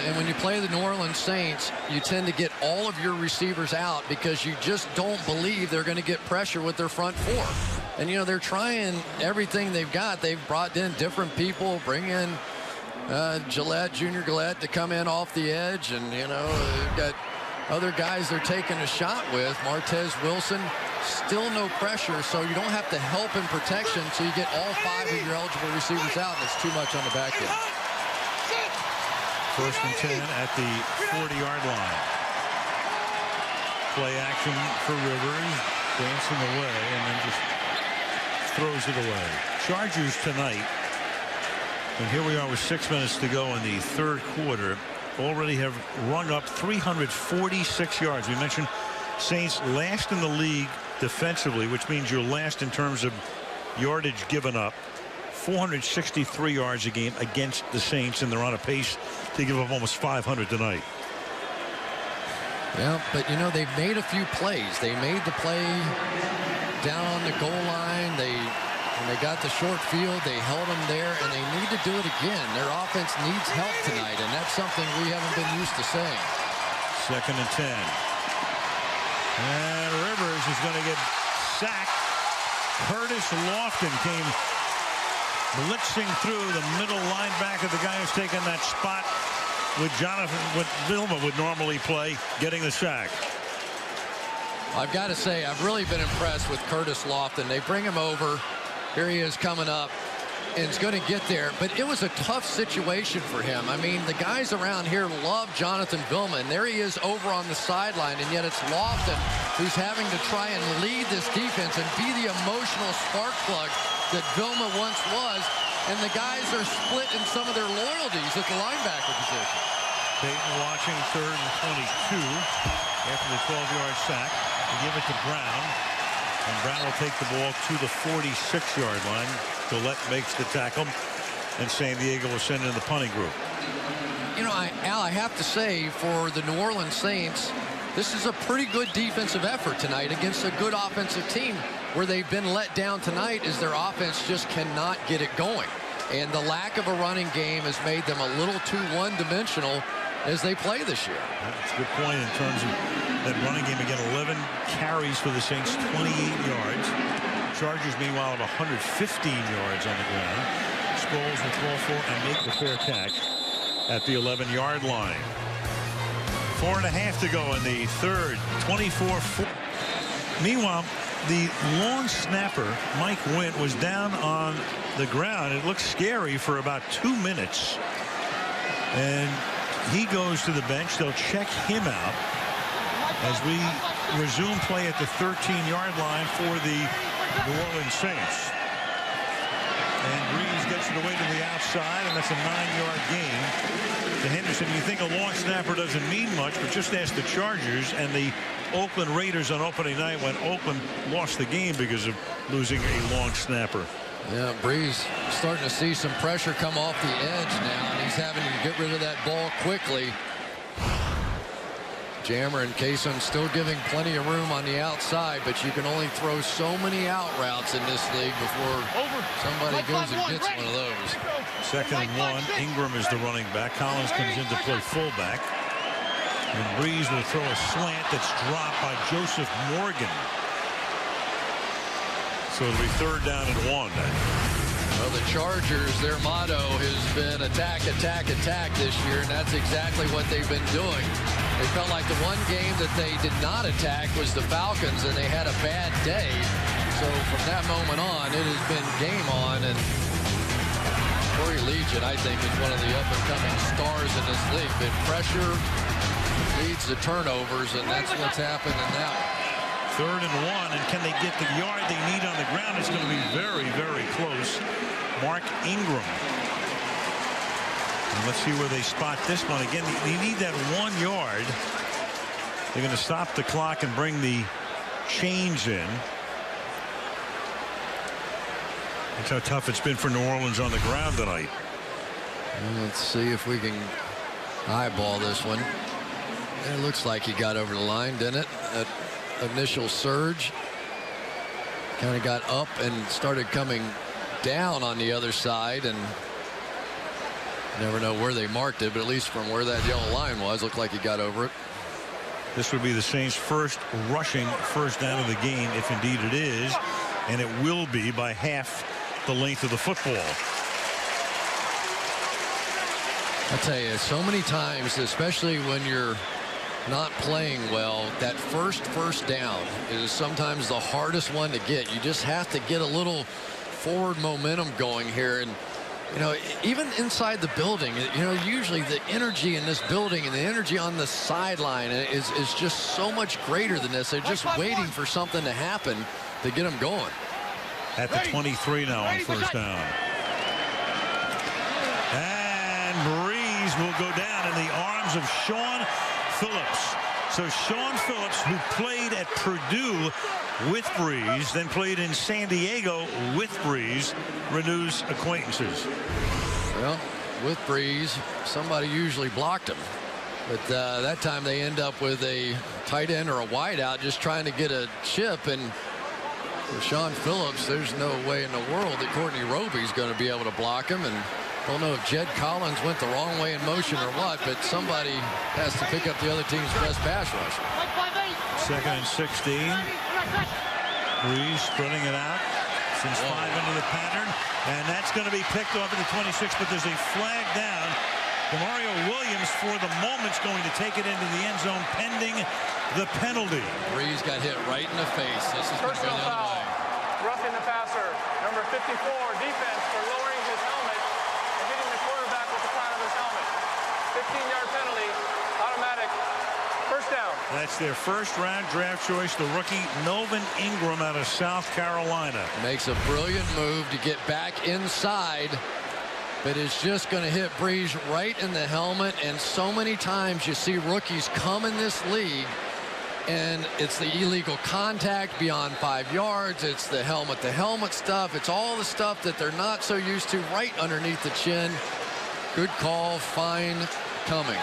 And when you play the New Orleans Saints, you tend to get all of your receivers out because you just don't believe they're going to get pressure with their front 4. And, they're trying everything they've got. They've brought in different people, bring in Junior Gillette to come in off the edge. And, they've got other guys they're taking a shot with. Martez Wilson, still no pressure, so you don't have to help in protection, so you get all 5 of your eligible receivers out, and it's too much on the back end. 1st and 10 at the 40-yard line. Play action for Rivers, dancing away, and then just throws it away. Chargers tonight, and here we are with 6 minutes to go in the third quarter, already have rung up 346 yards. We mentioned Saints last in the league defensively, which means you're last in terms of yardage given up. 463 yards a game against the Saints, and they're on a pace to give up almost 500 tonight. Yeah, but you know, they've made a few plays. They made the play down on the goal line. When they got the short field, they held them there, and they need to do it again. Their offense needs help tonight, and that's something we haven't been used to saying. 2nd and 10. And Rivers is going to get sacked. Curtis Lofton came blitzing through the middle linebacker, the guy who's taken that spot with Jonathan, what Vilma would normally play, getting the sack. I've got to say, I've really been impressed with Curtis Lofton. They bring him over. Here he is coming up, and he's going to get there. But it was a tough situation for him. I mean, the guys around here love Jonathan Vilma, and there he is over on the sideline, and yet it's Lofton who's having to try and lead this defense and be the emotional spark plug that Vilma once was. And the guys are split in some of their loyalties at the linebacker position. Peyton watching 3rd and 22 after the 12-yard sack. They give it to Brown. And Brown will take the ball to the 46-yard line. Gillette makes the tackle. And San Diego will send in the punting group. You know, Al, I have to say, for the New Orleans Saints, this is a pretty good defensive effort tonight against a good offensive team. Where they've been let down tonight is their offense just cannot get it going. And the lack of a running game has made them a little too one-dimensional as they play this year. That's a good point in terms of that running game. Again, 11 carries for the Saints, 28 yards. Chargers, meanwhile, have 115 yards on the ground. Sproles will throw for and make the fair catch at the 11-yard line. 4.5 to go in the third. 24-4. Meanwhile, the long snapper, Mike Wint, was down on the ground. It looked scary for about 2 minutes. And he goes to the bench. They'll check him out as we resume play at the 13-yard line for the New Orleans Saints. And Breeze gets it away to the outside, and that's a 9-yard gain to Henderson. You think a long snapper doesn't mean much, but just ask the Chargers and the Oakland Raiders on opening night when Oakland lost the game because of losing a long snapper. Yeah, Breeze starting to see some pressure come off the edge now, and he's having to get rid of that ball quickly. Jammer and Kaysen still giving plenty of room on the outside, but you can only throw so many out routes in this league before somebody goes and gets one of those. 2nd and 1. Ingram is the running back. Collins comes in to play fullback. And Breeze will throw a slant that's dropped by Joseph Morgan. So it'll be 3rd down and 1. Well, the Chargers, their motto has been attack, attack, attack this year, and that's exactly what they've been doing. They felt like the one game that they did not attack was the Falcons, and they had a bad day. So from that moment on, it has been game on, and Corey Liuget, I think, is one of the up-and-coming stars in this league. But pressure leads to turnovers, and that's what's happened in that one. 3rd and 1, and can they get the yard they need on the ground? It's going to be very, very close. Mark Ingram. And let's see where they spot this one. Again, they need that 1 yard. They're going to stop the clock and bring the chains in. That's how tough it's been for New Orleans on the ground tonight. Let's see if we can eyeball this one. It looks like he got over the line, didn't it? That initial surge kind of got up and started coming down on the other side, and never know where they marked it, but at least from where that yellow line was, looked like he got over it. This would be the Saints' first rushing first down of the game, if indeed it is, and it will be by half the length of the football. I tell you, so many times, especially when you're not playing well, that first down is sometimes the hardest one to get. You just have to get a little forward momentum going here. And you know, even inside the building, you know, usually the energy in this building and the energy on the sideline is just so much greater than this. They're just waiting for something to happen to get them going. At the 23 now on first down. And Breeze will go down in the arms of Sean Phillips. So Sean Phillips, who played at Purdue with Brees, then played in San Diego with Brees, renews acquaintances. Well, with Brees, somebody usually blocked him. But that time they end up with a tight end or a wideout just trying to get a chip. And for Sean Phillips, there's no way in the world that Courtney Roby's going to be able to block him. And I don't know if Jed Collins went the wrong way in motion or what, but somebody has to pick up the other team's best pass rush. 2nd and 16. Brees spreading it out. Since 5 into the pattern. And that's going to be picked off at the 26, but there's a flag down. Demario Williams, for the moment, is going to take it into the end zone pending the penalty. Brees got hit right in the face. This is going to go the other way. Roughing the passer. Number 54, defense for lowering his helmet and hitting the quarterback with the crown of his helmet. 15-yard penalty, automatic. First down. That's their first-round draft choice, the rookie Melvin Ingram out of South Carolina. Makes a brilliant move to get back inside, but it's just going to hit Brees right in the helmet. And so many times you see rookies come in this league, and it's the illegal contact beyond 5 yards. It's the helmet-to-helmet stuff. It's all the stuff that they're not so used to right underneath the chin. Good call, fine coming.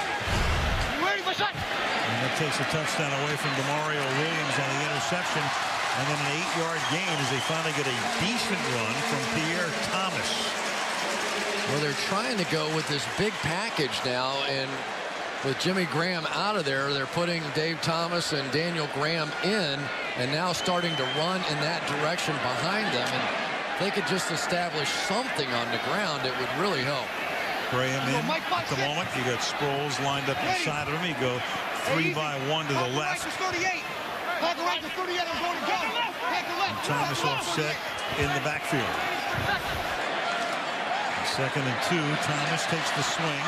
And that takes a touchdown away from Demario Williams on the interception. And then an 8-yard gain as they finally get a decent run from Pierre Thomas. Well, they're trying to go with this big package now, and with Jimmy Graham out of there, they're putting Dave Thomas and Daniel Graham in, and now starting to run in that direction behind them. And if they could just establish something on the ground, it would really help. Graham in at the moment. You got Sproles lined up inside of him. You go 3 by 1 to the left. And Thomas offset in the backfield. 2nd and 2. Thomas takes the swing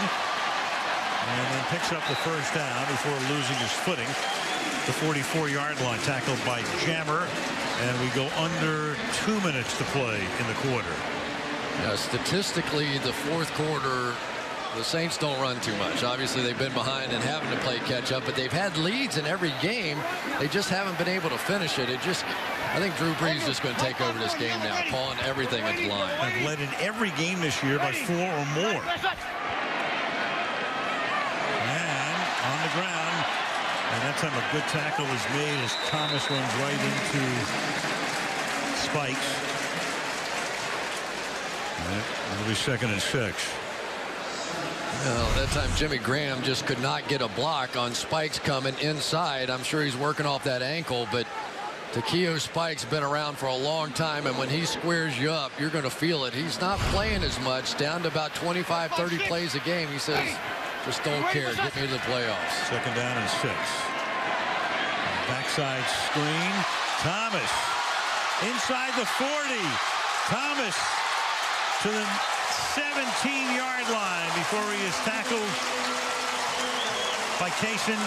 and then picks up the first down before losing his footing. The 44-yard line, tackled by Jammer, and we go under 2 minutes to play in the quarter. Yeah, statistically, the fourth quarter, the Saints don't run too much. Obviously, they've been behind and having to play catch up, but they've had leads in every game. They just haven't been able to finish it. I think Drew Brees is just going to take over this game now, calling everything at the line. They've led in every game this year by 4 or more. And on the ground, and that time a good tackle was made as Thomas runs right into Spikes. It'll be 2nd and 6. Well, that time Jimmy Graham just could not get a block on Spikes coming inside. I'm sure he's working off that ankle, but Takeo Spike's been around for a long time, and when he squares you up, you're going to feel it. He's not playing as much, down to about 25, 30 plays a game. He says, just don't care. Get me to the playoffs. 2nd down and 6. Backside screen. Thomas inside the 40. Thomas to the 17-yard line before he is tackled by Kaysen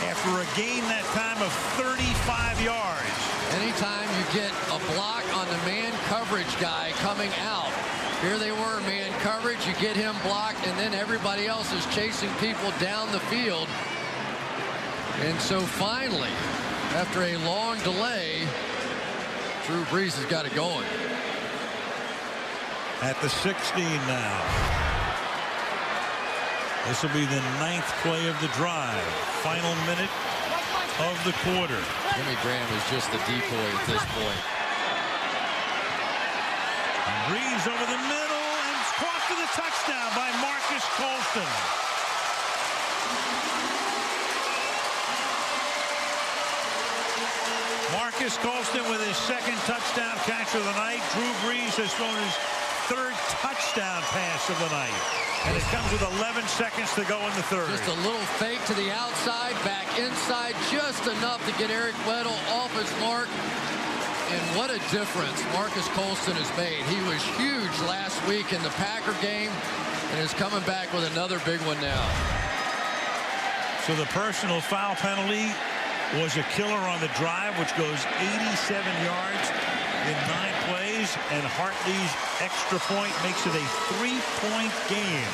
after a gain that time of 35 yards. Anytime you get a block on the man coverage guy coming out, here they were, man coverage, you get him blocked, and then everybody else is chasing people down the field. And so finally, after a long delay, Drew Brees has got it going. At the 16 now. This will be the 9th play of the drive. Final minute of the quarter. Jimmy Graham is just a decoy at this point. Brees over the middle and caught for the touchdown by Marcus Colston. Marcus Colston with his 2nd touchdown catch of the night. Drew Brees has thrown his 3rd touchdown pass of the night. And it comes with 11 seconds to go in the 3rd. Just a little fake to the outside, back inside, just enough to get Eric Weddle off his mark. And what a difference Marcus Colston has made. He was huge last week in the Packer game and is coming back with another big one now. So the personal foul penalty was a killer on the drive, which goes 87 yards in 9 plays, and Hartley's extra point makes it a 3-point game.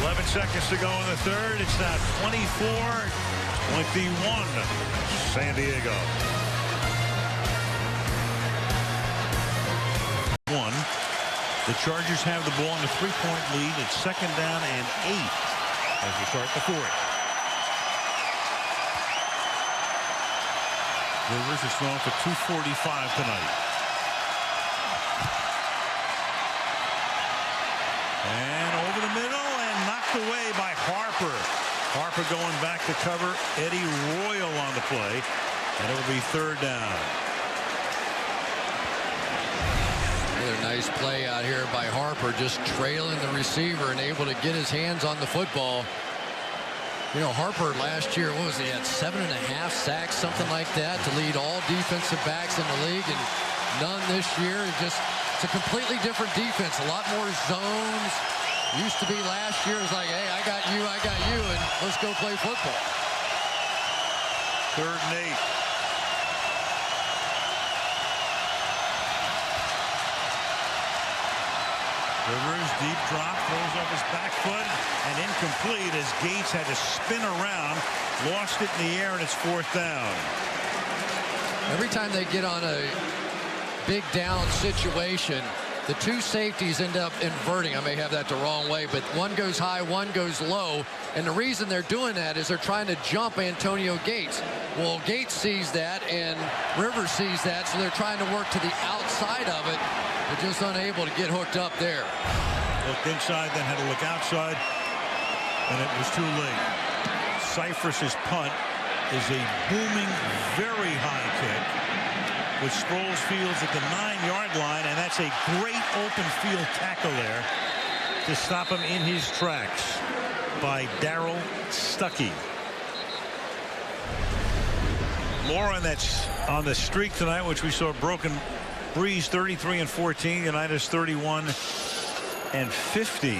11 seconds to go in the 3rd. It's now 21, San Diego. The Chargers have the ball in a 3-point lead. It's 2nd down and 8 as we start the 4th. Rivers is thrown for 245 tonight. And over the middle and knocked away by Harper. Harper going back to cover Eddie Royal on the play. And it will be 3rd down. Another nice play out here by Harper, just trailing the receiver and able to get his hands on the football. You know, Harper last year, what was he at, 7.5 sacks, something like that, to lead all defensive backs in the league, and none this year. It's a completely different defense, a lot more zones. Used to be last year, it was like, hey, I got you, and let's go play football. 3rd and 8. Rivers, deep drop, throws off his back foot, and incomplete as Gates had to spin around, lost it in the air, and it's 4th down. Every time they get on a big down situation, the two safeties end up inverting. I may have that the wrong way, but one goes high, one goes low, and the reason they're doing that is they're trying to jump Antonio Gates. Well, Gates sees that, and Rivers sees that, so they're trying to work to the outside of it. But just unable to get hooked up there. Looked inside, then had to look outside, and it was too late. Cypress's punt is a booming, very high kick, with Sproles Fields at the 9-yard line, and that's a great open field tackle there to stop him in his tracks by Darrell Stuckey. More on the streak tonight, which we saw broken. Breeze 33 and 14, Unitas 31 and 15.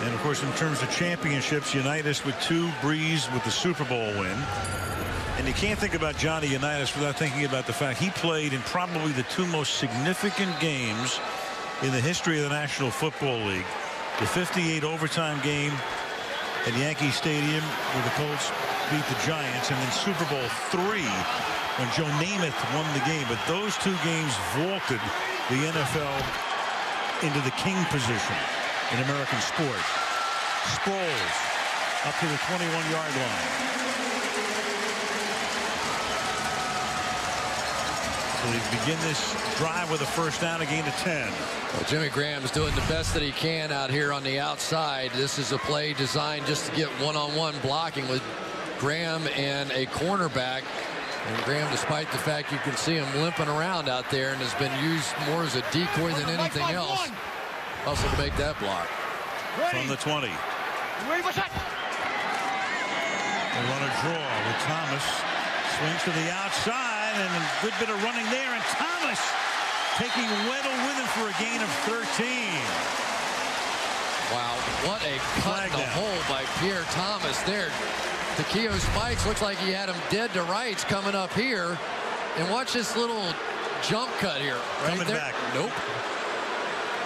And of course, in terms of championships, Unitas with 2, Breeze with the Super Bowl win. And you can't think about Johnny Unitas without thinking about the fact he played in probably the 2 most significant games in the history of the National Football League. The 58 overtime game at Yankee Stadium where the Colts beat the Giants, and then Super Bowl 3 when Joe Namath won the game. But those 2 games vaulted the NFL into the king position in American sports. Sproles up to the 21-yard line. So they begin this drive with a 1st down, a gain of 10. Well, Jimmy Graham's doing the best that he can out here on the outside. This is a play designed just to get one-on-one blocking with Graham and a cornerback. And Graham, despite the fact you can see him limping around out there and has been used more as a decoy than anything else, also to make that block. From the 20. Ready for shot. They run a draw with Thomas. Swings to the outside, and a good bit of running there. And Thomas taking Weddle with him for a gain of 13. Wow, what a cut in the hole by Pierre Thomas there. Takeo Spikes looks like he had him dead to rights coming up here. And watch this little jump cut here. Right coming there. Back. Nope.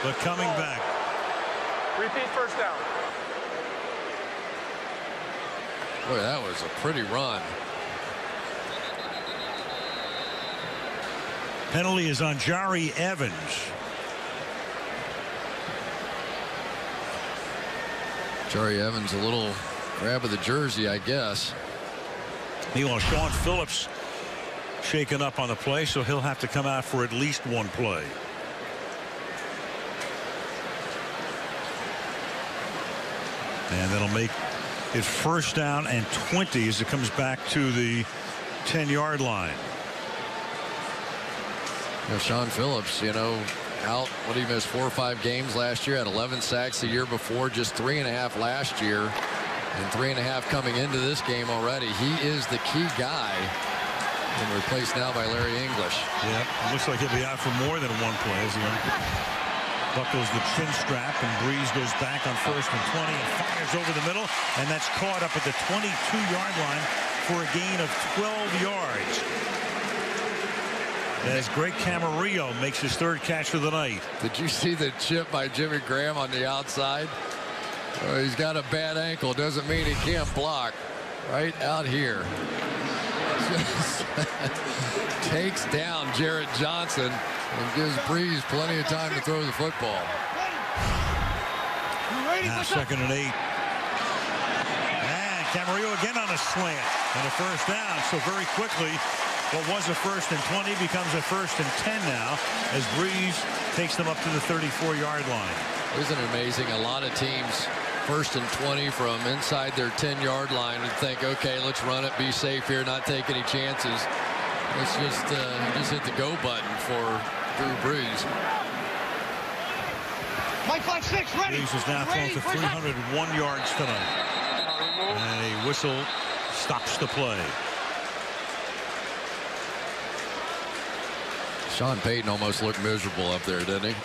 But coming back. Repeat 1st down. Boy, that was a pretty run. Penalty is on Jari Evans. Jari Evans, a little grab of the jersey, I guess. Meanwhile, Sean Phillips shaken up on the play, so he'll have to come out for at least 1 play. And that'll make it 1st down and 20 as it comes back to the 10-yard line. You know, Sean Phillips, out, what, he missed 4 or 5 games last year, had 11 sacks the year before, just 3.5 last year, and 3.5 coming into this game already. He is the key guy, and replaced now by Larry English. Yeah, looks like he'll be out for more than 1 play as he buckles the chin strap, and Breeze goes back on 1st and 20 and fires over the middle, and that's caught up at the 22-yard line for a gain of 12 yards. As Greg Camarillo makes his 3rd catch of the night. Did you see the chip by Jimmy Graham on the outside? He's got a bad ankle. Doesn't mean he can't block. right out here. Just takes down Jarrett Johnson and gives Breeze plenty of time to throw the football. Now 2nd and 8. And Camarillo again on a slant and a first down. So very quickly, what was a 1st and 20 becomes a 1st and 10 now as Breeze takes them up to the 34-yard line. Isn't it amazing? A lot of teams 1st and 20 from inside their 10-yard line and think, okay, let's run it, be safe here, not take any chances. Let's just hit the go button for Drew Brees. Mike 5-6, ready. Brees is now thrown to 301 yards tonight. And a whistle stops the play. Sean Payton almost looked miserable up there, didn't he?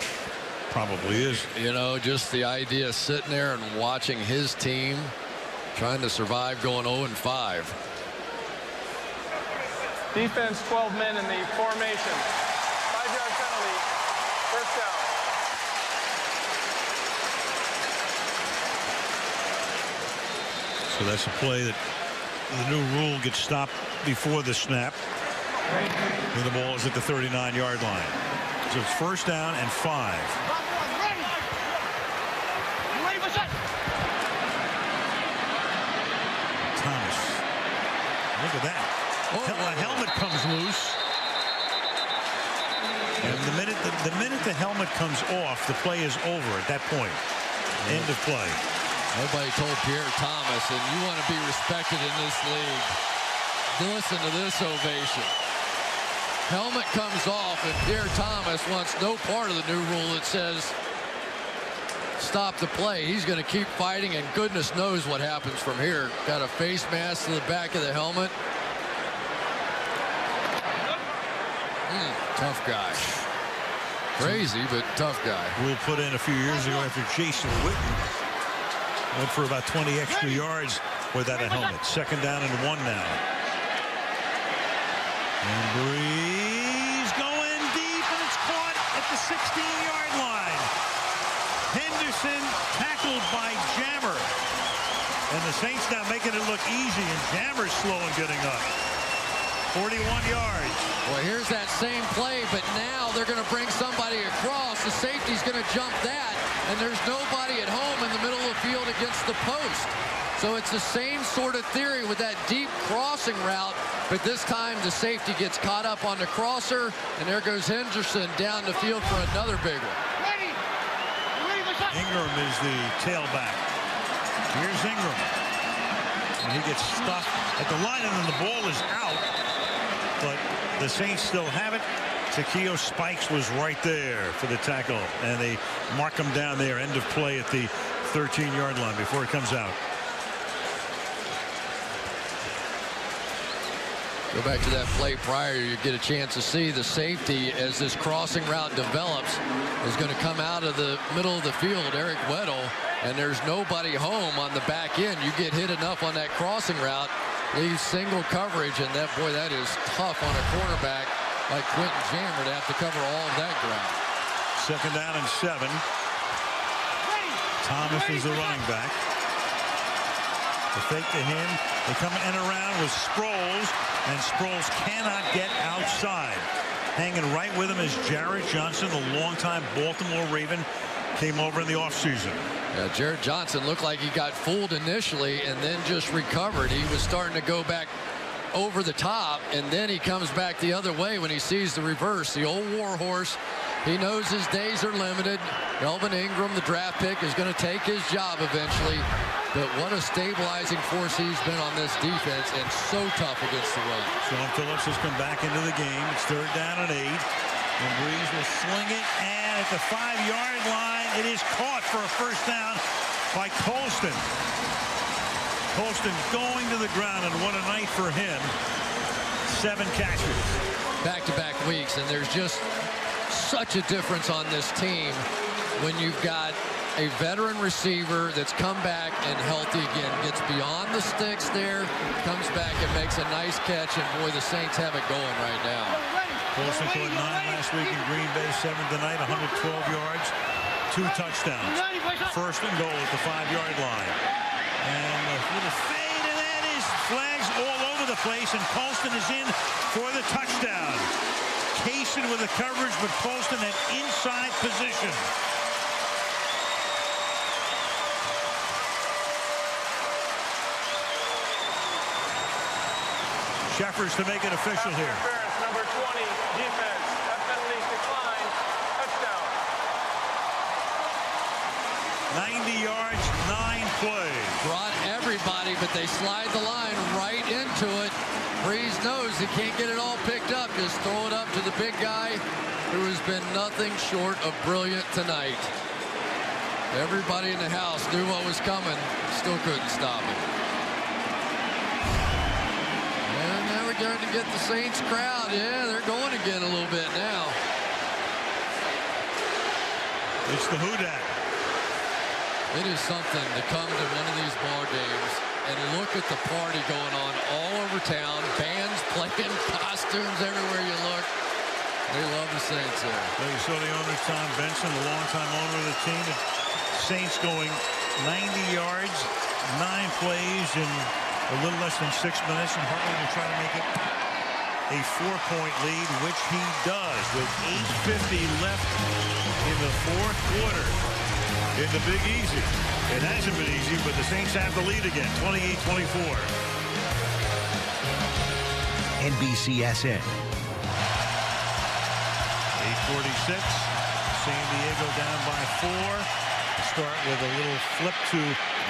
Probably is. You know, just the idea of sitting there and watching his team trying to survive going 0-5. Defense 12 men in the formation. 5-yard penalty. First down. So that's a play that the new rule gets stopped before the snap. And the ball is at the 39-yard line. So it's 1st down and 5. Thomas. Look at that. The helmet comes loose. And the minute the helmet comes off, the play is over at that point. End of play. Nobody told Pierre Thomas, and you want to be respected in this league. Listen to this ovation. Helmet comes off, and Pierre Thomas wants no part of the new rule that says stop the play. He's going to keep fighting, and goodness knows what happens from here. Got a face mask to the back of the helmet. Tough guy. Crazy, but tough guy. Rule put in a few years ago after Jason Witten went for about 20 extra yards without a helmet. 2nd down and 1 now. And Breeze going deep, and it's caught at the 16-yard line. Henderson tackled by Jammer. And the Saints now making it look easy, and Jammer's slow in getting up. 41 yards. Well, here's that same play, but now they're going to bring somebody across. The safety's going to jump that, and there's nobody at home in the middle of the field against the post. So it's the same sort of theory with that deep crossing route, but this time the safety gets caught up on the crosser, and there goes Henderson down the field for another big one. Ingram is the tailback. Here's Ingram. And he gets stuck at the line, and then the ball is out. But the Saints still have it. Takeo Spikes was right there for the tackle, and they mark him down there. End of play at the 13-yard line before it comes out. Go back to that play prior. You get a chance to see the safety as this crossing route develops is going to come out of the middle of the field, Eric Weddle, and there's nobody home on the back end. You get hit enough on that crossing route, leaves single coverage, and that is tough on a cornerback like Quentin Jammer to have to cover all of that ground. 2nd down and 7. Thomas is the running back. The fake to him. They come in around with Sproles, and Sproles cannot get outside. Hanging right with him is Jarrett Johnson, the longtime Baltimore Raven, came over in the offseason. Yeah, Jarrett Johnson looked like he got fooled initially and then just recovered. He was starting to go back over the top, and then he comes back the other way when he sees the reverse. The old warhorse, he knows his days are limited. Melvin Ingram, the draft pick, is going to take his job eventually. But what a stabilizing force he's been on this defense, and so tough against the run. Sean Phillips has come back into the game. It's 3rd down and 8. And Breeze will sling it, and at the 5-yard line, it is caught for a first down by Colston. Colston going to the ground, and what a night for him. 7 catches. Back-to-back weeks, and there's just such a difference on this team when you've got a veteran receiver that's come back and healthy again, gets beyond the sticks there, comes back and makes a nice catch, and boy, the Saints have it going right now. Colston caught 9 last week in Green Bay, 7 tonight, 112 yards, 2 touchdowns. 1st and goal at the 5-yard line. And a little fade, and that is flags all over the place, and Colston is in for the touchdown. Kaysen with the coverage, but Colston at inside position. Sheffers to make it official here. Number 20, defense. That penalty declined. Touchdown. 90 yards, 9 plays. Brought everybody, but they slide the line right into it. Breeze knows he can't get it all picked up. Just throw it up to the big guy who has been nothing short of brilliant tonight. Everybody in the house knew what was coming. Still couldn't stop it. And now we're starting to get the Saints crowd. Yeah, they're going again a little bit now. It's the Houdat. It is something to come to one of these ball games and look at the party going on all over town. Bands playing, costumes everywhere you look. They love the Saints there. Well, you saw the owner, Tom Benson, the longtime owner of the team. The Saints going 90 yards, 9 plays in a little less than 6 minutes, and Hartman will try to make it a 4-point lead, which he does with 8:50 left in the fourth quarter. In the Big Easy. It hasn't been easy, but the Saints have the lead again, 28-24. NBCSN. 8:46. San Diego down by 4. Start with a little flip to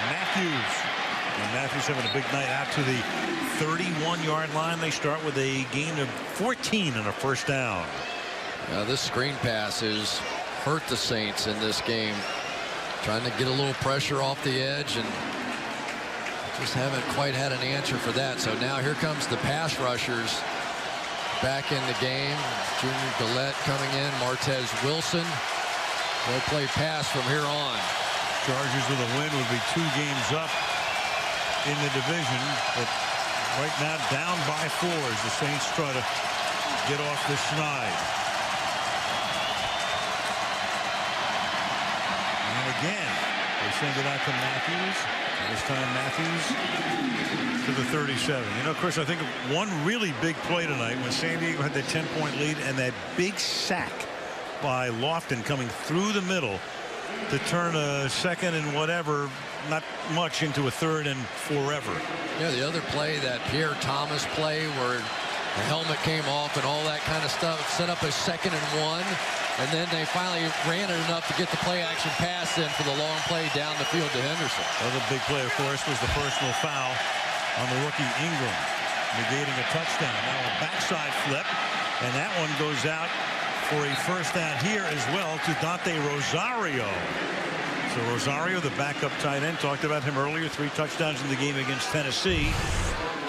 Matthews. And Matthews having a big night out to the 31-yard line. They start with a gain of 14 and a first down. This screen pass has hurt the Saints in this game. Trying to get a little pressure off the edge and just haven't quite had an answer for that. So now here comes the pass rushers back in the game. Junior Galette coming in. Martez Wilson. They'll play pass from here on. Chargers with a win would be 2 games up in the division. But right now down by 4 as the Saints try to get off the schneid. Again, they send it out to Matthews. This time Matthews to the 37. You know, Chris, I think one really big play tonight when San Diego had that 10-point lead and that big sack by Lofton coming through the middle to turn a second and whatever, not much, into a third and forever. Yeah, the other play, that Pierre Thomas play where the helmet came off and all that kind of stuff, set up a 2nd and 1. And then they finally ran it enough to get the play-action pass in for the long play down the field to Henderson. Other big play, of course, was the personal foul on the rookie Ingram, negating a touchdown. Now a backside flip, and that one goes out for a first down here as well to Dante Rosario. So Rosario, the backup tight end, talked about him earlier. 3 touchdowns in the game against Tennessee.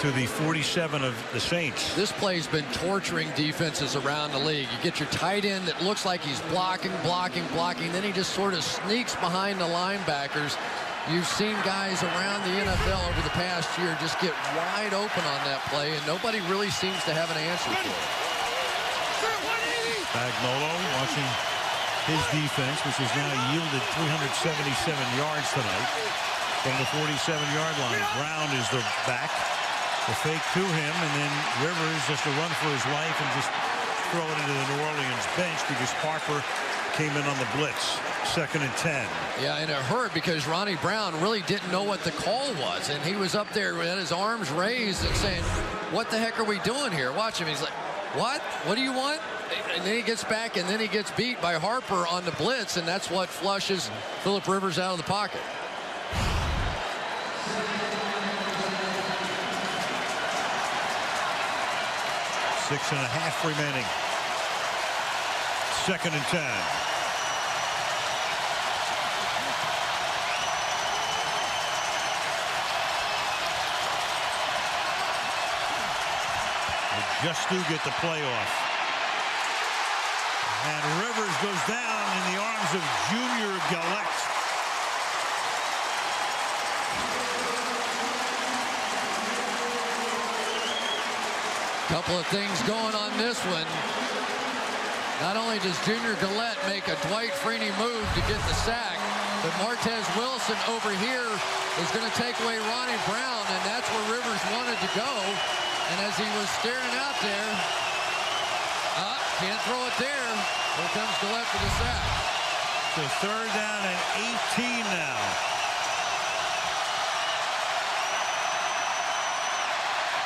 To the 47 of the Saints. This play's been torturing defenses around the league. You get your tight end that looks like he's blocking. Then he just sort of sneaks behind the linebackers. You've seen guys around the NFL over the past year just get wide open on that play, and nobody really seems to have an answer for it. Spagnuolo watching his defense, which has now yielded 377 yards tonight from the 47-yard line. Brown is the back. The fake to him, and then Rivers just to run for his life and just throw it into the New Orleans bench because Parker came in on the blitz. 2nd and 10. Yeah, and it hurt because Ronnie Brown really didn't know what the call was, and he was up there with his arms raised and saying, what the heck are we doing here? Watch him. He's like, what? What do you want? And then he gets back, and then he gets beat by Harper on the blitz, and that's what flushes Phillip Rivers out of the pocket. 6.5 remaining. 2nd and 10. They just do get the play off. And Rivers goes down in the arms of Junior Galette. Couple of things going on this one. Not only does Junior Galette make a Dwight Freeney move to get the sack, But Martez Wilson over here is going to take away Ronnie Brown, and that's where Rivers wanted to go. And as he was staring out there, can't throw it there. Here comes Gillette for the sack. So 3rd down and 18 now.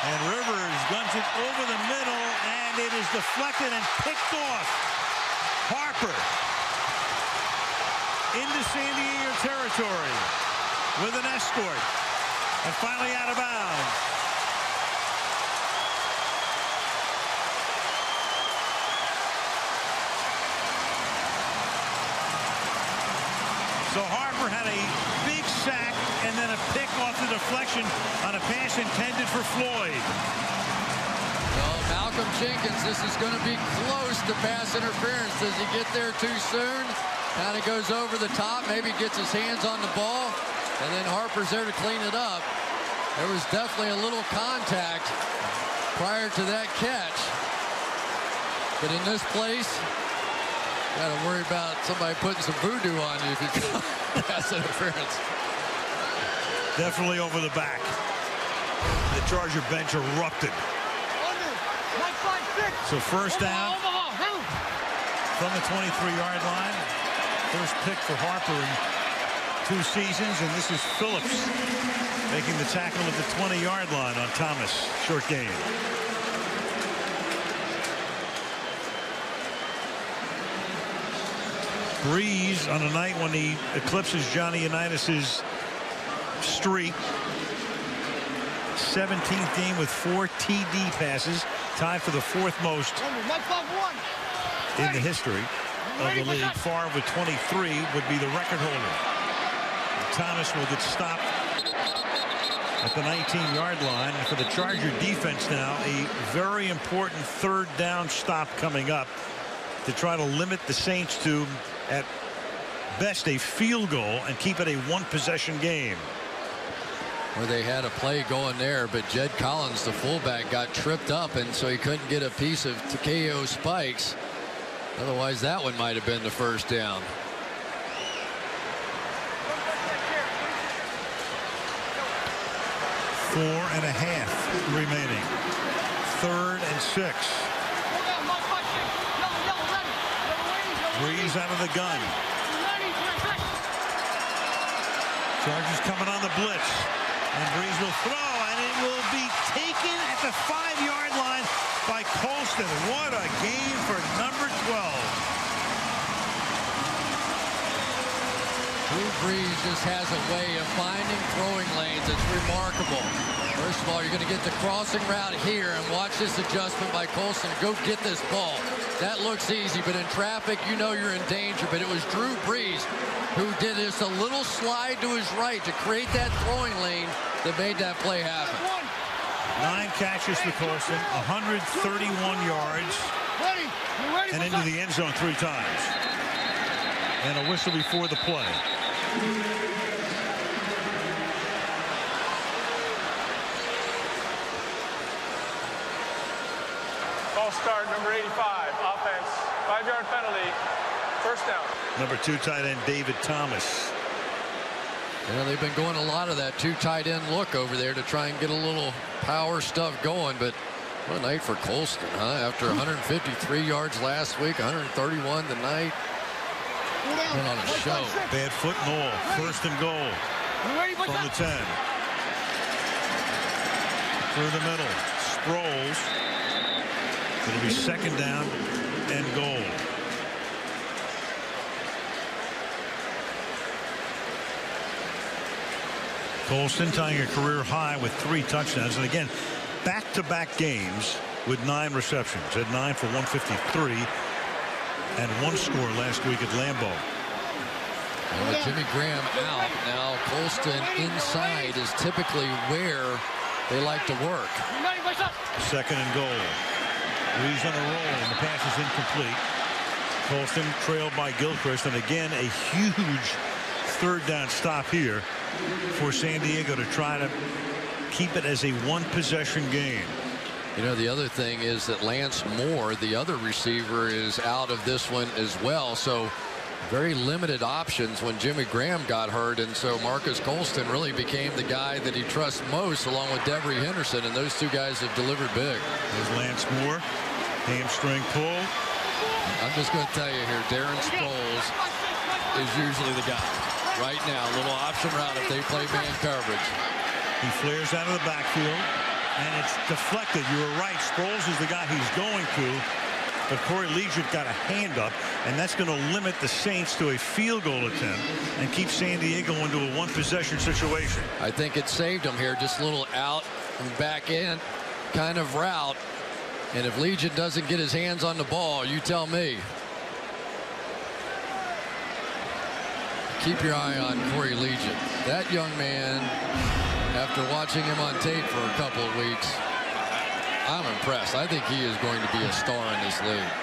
And Rivers guns it over the middle, and it is deflected and picked off. Harper into San Diego territory with an escort, and finally out of bounds. So Harper had a big sack and then a pick off the deflection on a pass intended for Floyd. Well, Malcolm Jenkins, this is going to be close to pass interference. Does he get there too soon? Kind of goes over the top, maybe gets his hands on the ball, and then Harper's there to clean it up. There was definitely a little contact prior to that catch. But in this place, got to worry about somebody putting some voodoo on you if you pass interference. Definitely over the back. The Charger bench erupted. So 1st down from the 23-yard line. First pick for Harper in 2 seasons, and this is Phillips making the tackle at the 20-yard line on Thomas. Short gain. Breeze on a night when he eclipses Johnny Unitas's streak. 17th game with 4 TD passes, tied for the 4th most in the history of the league. Favre with 23 would be the record holder. Thomas will get stopped at the 19-yard line. And for the Charger defense now, a very important 3rd down stop coming up to try to limit the Saints to, at best, a field goal and keep it a 1-possession game. Where they had a play going there, but Jed Collins, the fullback, got tripped up, and so he couldn't get a piece of Takeo Spikes. Otherwise, that one might have been the 1st down. Four and a half remaining. 3rd and 6. Breeze out of the gun. Chargers coming on the blitz. And Breeze will throw, and it will be taken at the 5-yard line by Colston. What a game for number 12. Drew Brees just has a way of finding throwing lanes. It's remarkable. First of all, you're going to get the crossing route here, and watch this adjustment by Colston. Go get this ball. That looks easy, but in traffic, you know you're in danger. But it was Drew Brees who did just a little slide to his right to create that throwing lane that made that play happen. 9 catches for Colston, 131 yards, and into the end zone 3 times. And a whistle before the play. False start, number 85, offense, 5-yard penalty, 1st down. Number 2 tight end David Thomas. You know, they've been going a lot of that 2 tight end look over there to try and get a little power stuff going, but what a night for Colston, huh? After 153 yards last week, 131 tonight. Been on a show. Bad foot and all. 1st and goal from the 10. Through the middle. Sproles. It'll be 2nd down and goal. Colston tying a career high with 3 touchdowns. And again, back-to-back games with 9 receptions. Had 9 for 153 and 1 score last week at Lambeau. And with Jimmy Graham out, now Colston inside is typically where they like to work. 2nd and goal. Breeze on a roll, and the pass is incomplete. Colston trailed by Gilchrist, and again a huge 3rd down stop here for San Diego to try to keep it as a 1-possession game. You know, the other thing is that Lance Moore, the other receiver, is out of this one as well. So very limited options when Jimmy Graham got hurt, and so Marcus Colston really became the guy that he trusts most, along with Devery Henderson, and those two guys have delivered big. There's Lance Moore, hamstring pull. I'm just going to tell you here, Darren Sproles is usually the guy. Right now, a little option route if they play man coverage. He flares out of the backfield, and it's deflected. You were right. Sproles is the guy he's going to. But Corey Liuget got a hand up, and that's going to limit the Saints to a field goal attempt and keep San Diego into a one-possession situation. I think it saved him here. Just a little out and back in kind of route. And if Liuget doesn't get his hands on the ball, you tell me. Keep your eye on Corey Liuget. That young man, after watching him on tape for a couple of weeks, I'm impressed. I think he is going to be a star in this league.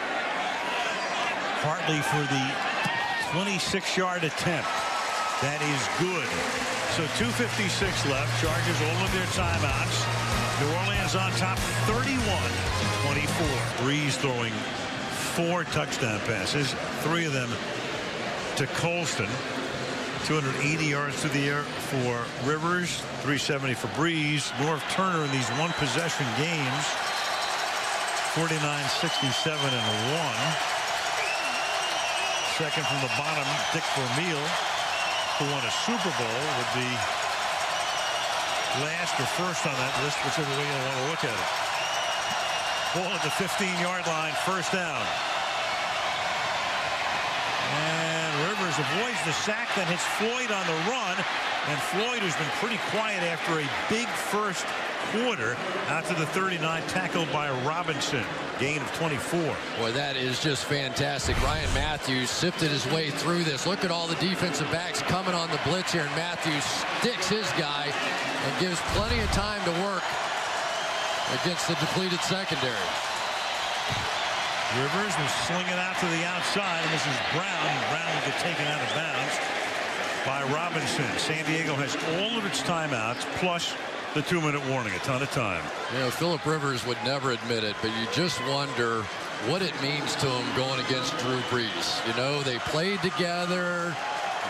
Partly for the 26-yard attempt. That is good. So 2:56 left. Chargers all of their timeouts. New Orleans on top 31-24. Breeze throwing 4 touchdown passes, 3 of them to Colston. 280 yards through the air for Rivers, 370 for Breeze. Norv Turner in these one-possession games, 49, 67, and 1. Second from the bottom, Dick Vermeil, who won a Super Bowl, would be last or first on that list, whichever way you want to look at it. Ball at the 15-yard line, first down. And Rivers avoids the sack, then hits Floyd on the run, and Floyd has been pretty quiet after a big first quarter. Out to the 39, tackled by Robinson. Gain of 24. Boy, that is just fantastic. Ryan Matthews sifted his way through this. Look at all the defensive backs coming on the blitz here, and Matthews sticks his guy and gives plenty of time to work against the depleted secondary. Rivers was slinging out to the outside, and this is Brown. Brown will get taken out of bounds by Robinson. San Diego has all of its timeouts, plus the 2-minute warning. A ton of time. You know, Philip Rivers would never admit it, but you just wonder what it means to him going against Drew Brees. You know, they played together.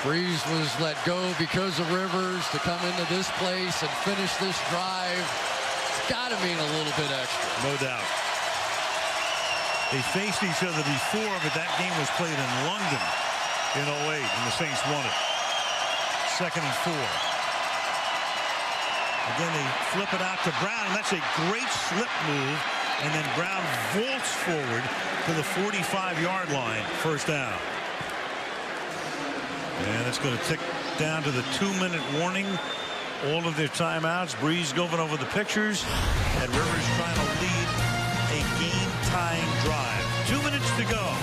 Brees was let go because of Rivers to come into this place and finish this drive. It's got to mean a little bit extra. No doubt. They faced each other before, but that game was played in London in 08, and the Saints won it. 2nd and 4. Again, they flip it out to Brown, and that's a great slip move. And then Brown vaults forward to the 45-yard line. First down. And it's going to tick down to the 2-minute warning. All of their timeouts. Breeze going over the pictures, and Rivers trying to lead a game-tying drive. 2 minutes to go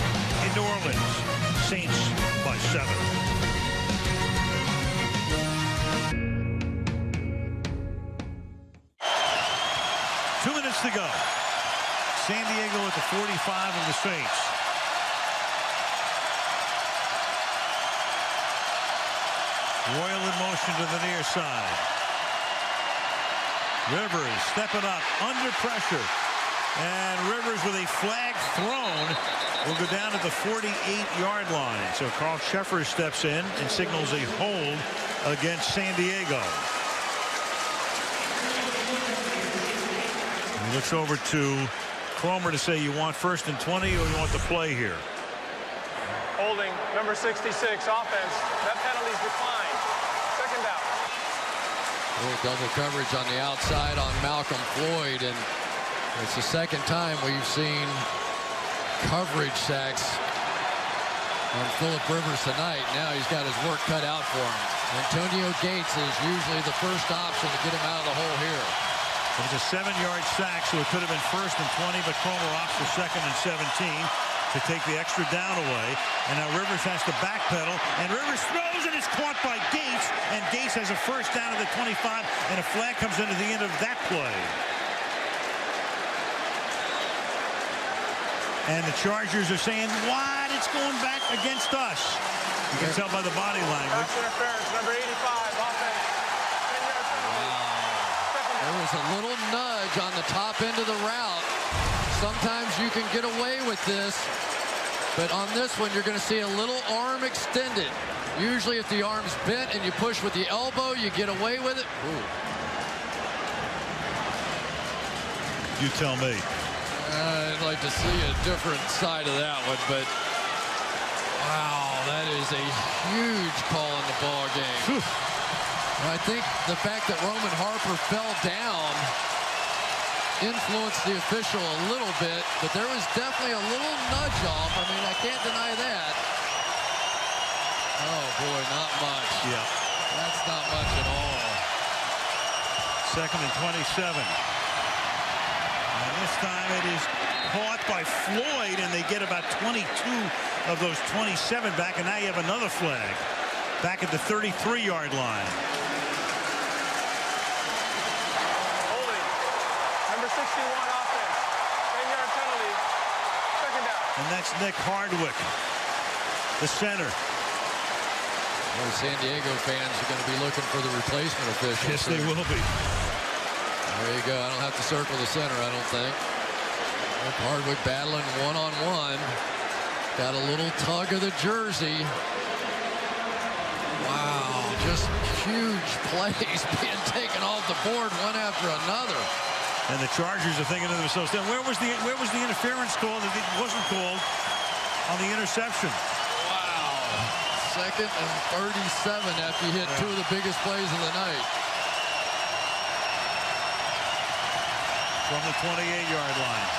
in New Orleans. Saints by 7. To go. San Diego at the 45 of the Saints. Royal in motion to the near side. Rivers stepping up under pressure, and Rivers with a flag thrown will go down at the 48-yard line. So Carl Sheffer steps in and signals a hold against San Diego. He looks over to Cromer to say, you want 1st and 20 or you want the play here? Holding, number 66, offense. That penalty's declined. Second down. A little double coverage on the outside on Malcolm Floyd, and it's the second time we've seen coverage sacks on Philip Rivers tonight. Now he's got his work cut out for him. Antonio Gates is usually the first option to get him out of the hole here. It was a 7-yard sack, so it could have been 1st and 20, but Cromer opts for 2nd and 17 to take the extra down away. And now Rivers has to backpedal, and Rivers throws, and it's caught by Gates, and Gates has a first down at the 25, and a flag comes in at the end of that play. And the Chargers are saying, what? It's going back against us. You can tell by the body language. Pass interference, number 85, offense. There was a little nudge on the top end of the route. Sometimes you can get away with this. But on this one, you're going to see a little arm extended. Usually if the arm's bent and you push with the elbow, you get away with it. Ooh. You tell me. I'd like to see a different side of that one, but wow, that is a huge call in the ball game. Whew. I think the fact that Roman Harper fell down influenced the official a little bit, but there was definitely a little nudge off. I mean, I can't deny that. Oh boy, not much. Yeah. That's not much at all. 2nd and 27. And this time it is caught by Floyd, and they get about 22 of those 27 back, and now you have another flag back at the 33-yard line. Holding. Number 61 offense. 10-yard penalty. 2nd down. And that's Nick Hardwick, the center. Well, San Diego fans are going to be looking for the replacement official. Yes, they will be. There you go. I don't have to circle the center, I don't think. Nick Hardwick battling one-on-one. Got a little tug of the jersey. Wow, just huge plays being taken off the board one after another. And the Chargers are thinking to themselves, where was the interference call that wasn't called on the interception? Wow. 2nd and 37 after you hit two of the biggest plays of the night. From the 28-yard line.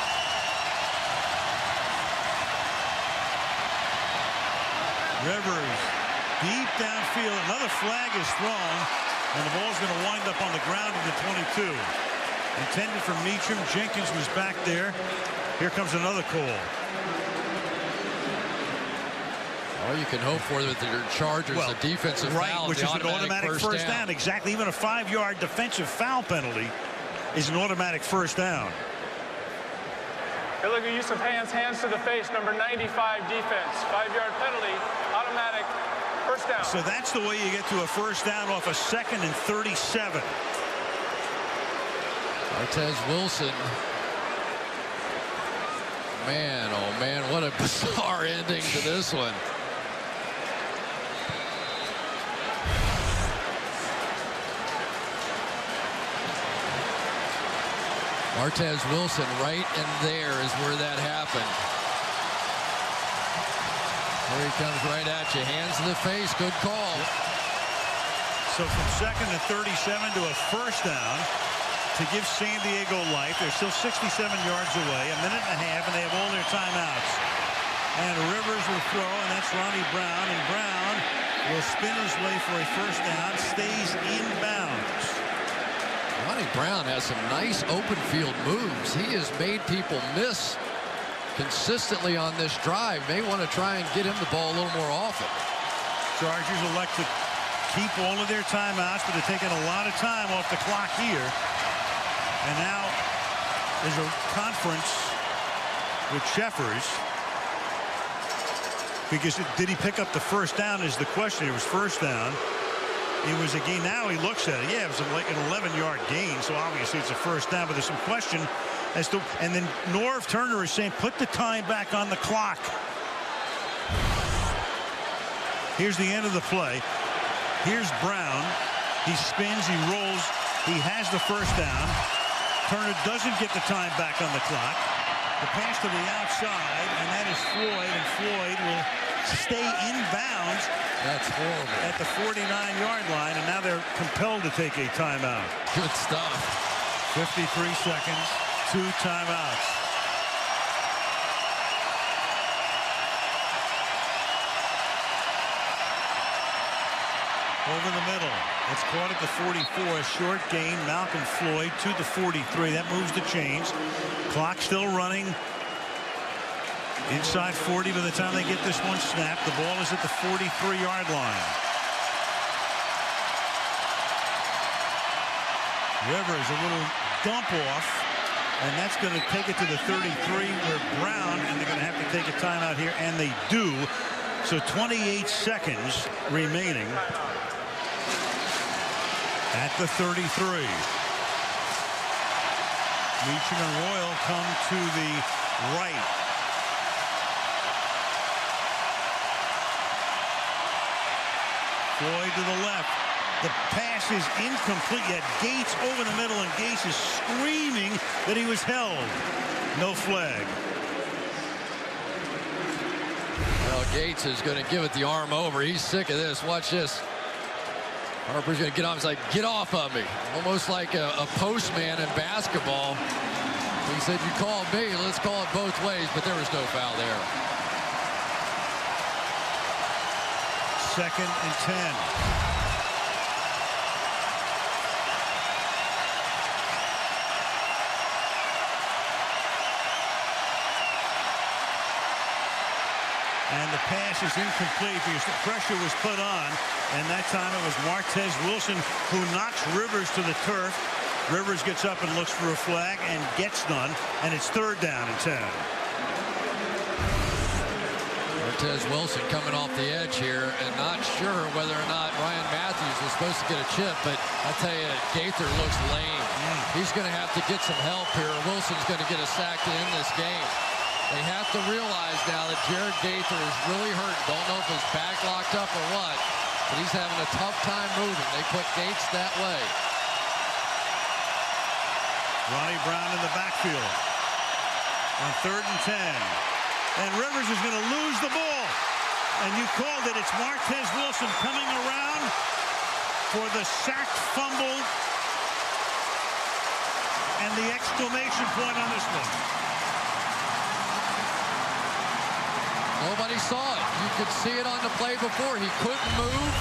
Rivers deep downfield. Another flag is thrown, and the ball's going to wind up on the ground at the 22. Intended for Meacham. Jenkins was back there. Here comes another call. All you can hope for with your Chargers, a defensive foul, which is an automatic first down. Exactly. Even a 5-yard defensive foul penalty is an automatic first down. Good look at use of hands to the face. Number 95 defense. 5-yard penalty. Automatic first down. So that's the way you get to a first down off a 2nd and 37. Martez Wilson. Man, oh man, what a bizarre ending to this one. Martez Wilson right in there is where that happened. Here he comes right at you. Hands to the face. Good call. So from 2nd and 37 to a first down to give San Diego life. They're still 67 yards away. A minute and a half, and they have all their timeouts. And Rivers will throw, and that's Ronnie Brown. And Brown will spin his way for a first down. Stays inbounds. Ronnie Brown has some nice open field moves. He has made people miss consistently on this drive. May want to try and get him the ball a little more often. Chargers elect to keep all of their timeouts, but they're taking a lot of time off the clock here. And now there's a conference with Sheffers. Because did he pick up the first down is the question. It was first down. It was a gain. Now he looks at it. Yeah, it was like an 11-yard gain, so obviously it's a first down, but there's some question as to, and then Norv Turner is saying, put the time back on the clock. Here's the end of the play. Here's Brown. He spins, he rolls, he has the first down. Turner doesn't get the time back on the clock. The pass to the outside, and that is Floyd, and Floyd will stay inbounds. That's horrible. At the 49-yard line, and now they're compelled to take a timeout. Good stuff. 53 seconds, 2 timeouts. Over the middle. It's caught at the 44. A short gain. Malcolm Floyd to the 43. That moves the chains. Clock still running. Inside 40 by the time they get this one snapped. The ball is at the 43-yard line. Rivers a little dump off, and that's going to take it to the 33 where Brown, and they're going to have to take a timeout here, and they do. So 28 seconds remaining at the 33. Meacham and Royal come to the right. Floyd to the left. The pass is incomplete, yet Gates over the middle, and Gates is screaming that he was held. No flag. Well, Gates is going to give it the arm over. He's sick of this. Watch this. Harper's going to get off. He's like, get off of me. Almost like a postman in basketball. He said, you called me. Let's call it both ways. But there was no foul there. 2nd and 10. And the pass is incomplete because the pressure was put on. And that time it was Martez Wilson who knocks Rivers to the turf. Rivers gets up and looks for a flag and gets none. And it's 3rd down and 10. Martez Wilson coming off the edge here and not sure whether or not Ryan Matthews was supposed to get a chip. But I tell you, Gaither looks lame. He's going to have to get some help here. Wilson's going to get a sack to end this game. They have to realize now that Jared Gaither is really hurt. Don't know if his back locked up or what, but he's having a tough time moving. They put Gates that way. Ronnie Brown in the backfield on 3rd and 10. And Rivers is going to lose the ball. And you called it. It's Martez Wilson coming around for the sacked fumble and the exclamation point on this one. Nobody saw it. You could see it on the play before. He couldn't move.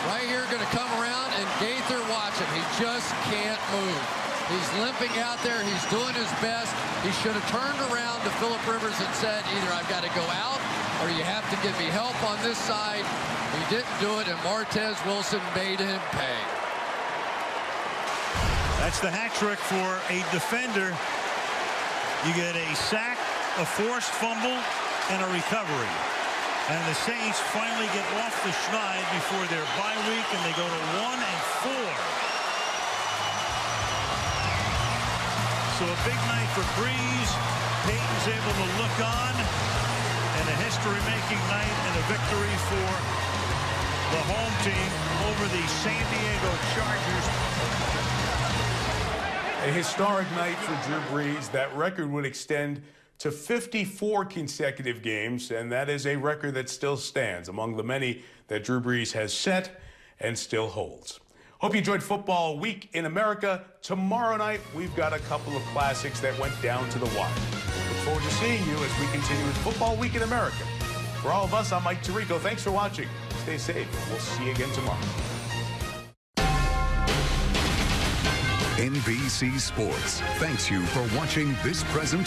Right here, going to come around, and Gaither, watch him. He just can't move. He's limping out there. He's doing his best. He should have turned around to Phillip Rivers and said, either I've got to go out or you have to give me help on this side. He didn't do it, and Martez Wilson made him pay. That's the hat trick for a defender. You get a sack, a forced fumble, and a recovery. And the Saints finally get off the schneid before their bye week, and they go to 1-4. So a big night for Breeze. Peyton's able to look on, and a history-making night and a victory for the home team over the San Diego Chargers. A historic night for Drew Brees. That record would extend to 54 consecutive games, and that is a record that still stands among the many that Drew Brees has set and still holds. Hope you enjoyed Football Week in America. Tomorrow night, we've got a couple of classics that went down to the wire. Look forward to seeing you as we continue with Football Week in America. For all of us, I'm Mike Tirico. Thanks for watching. Stay safe, and we'll see you again tomorrow. NBC Sports thanks you for watching this presentation.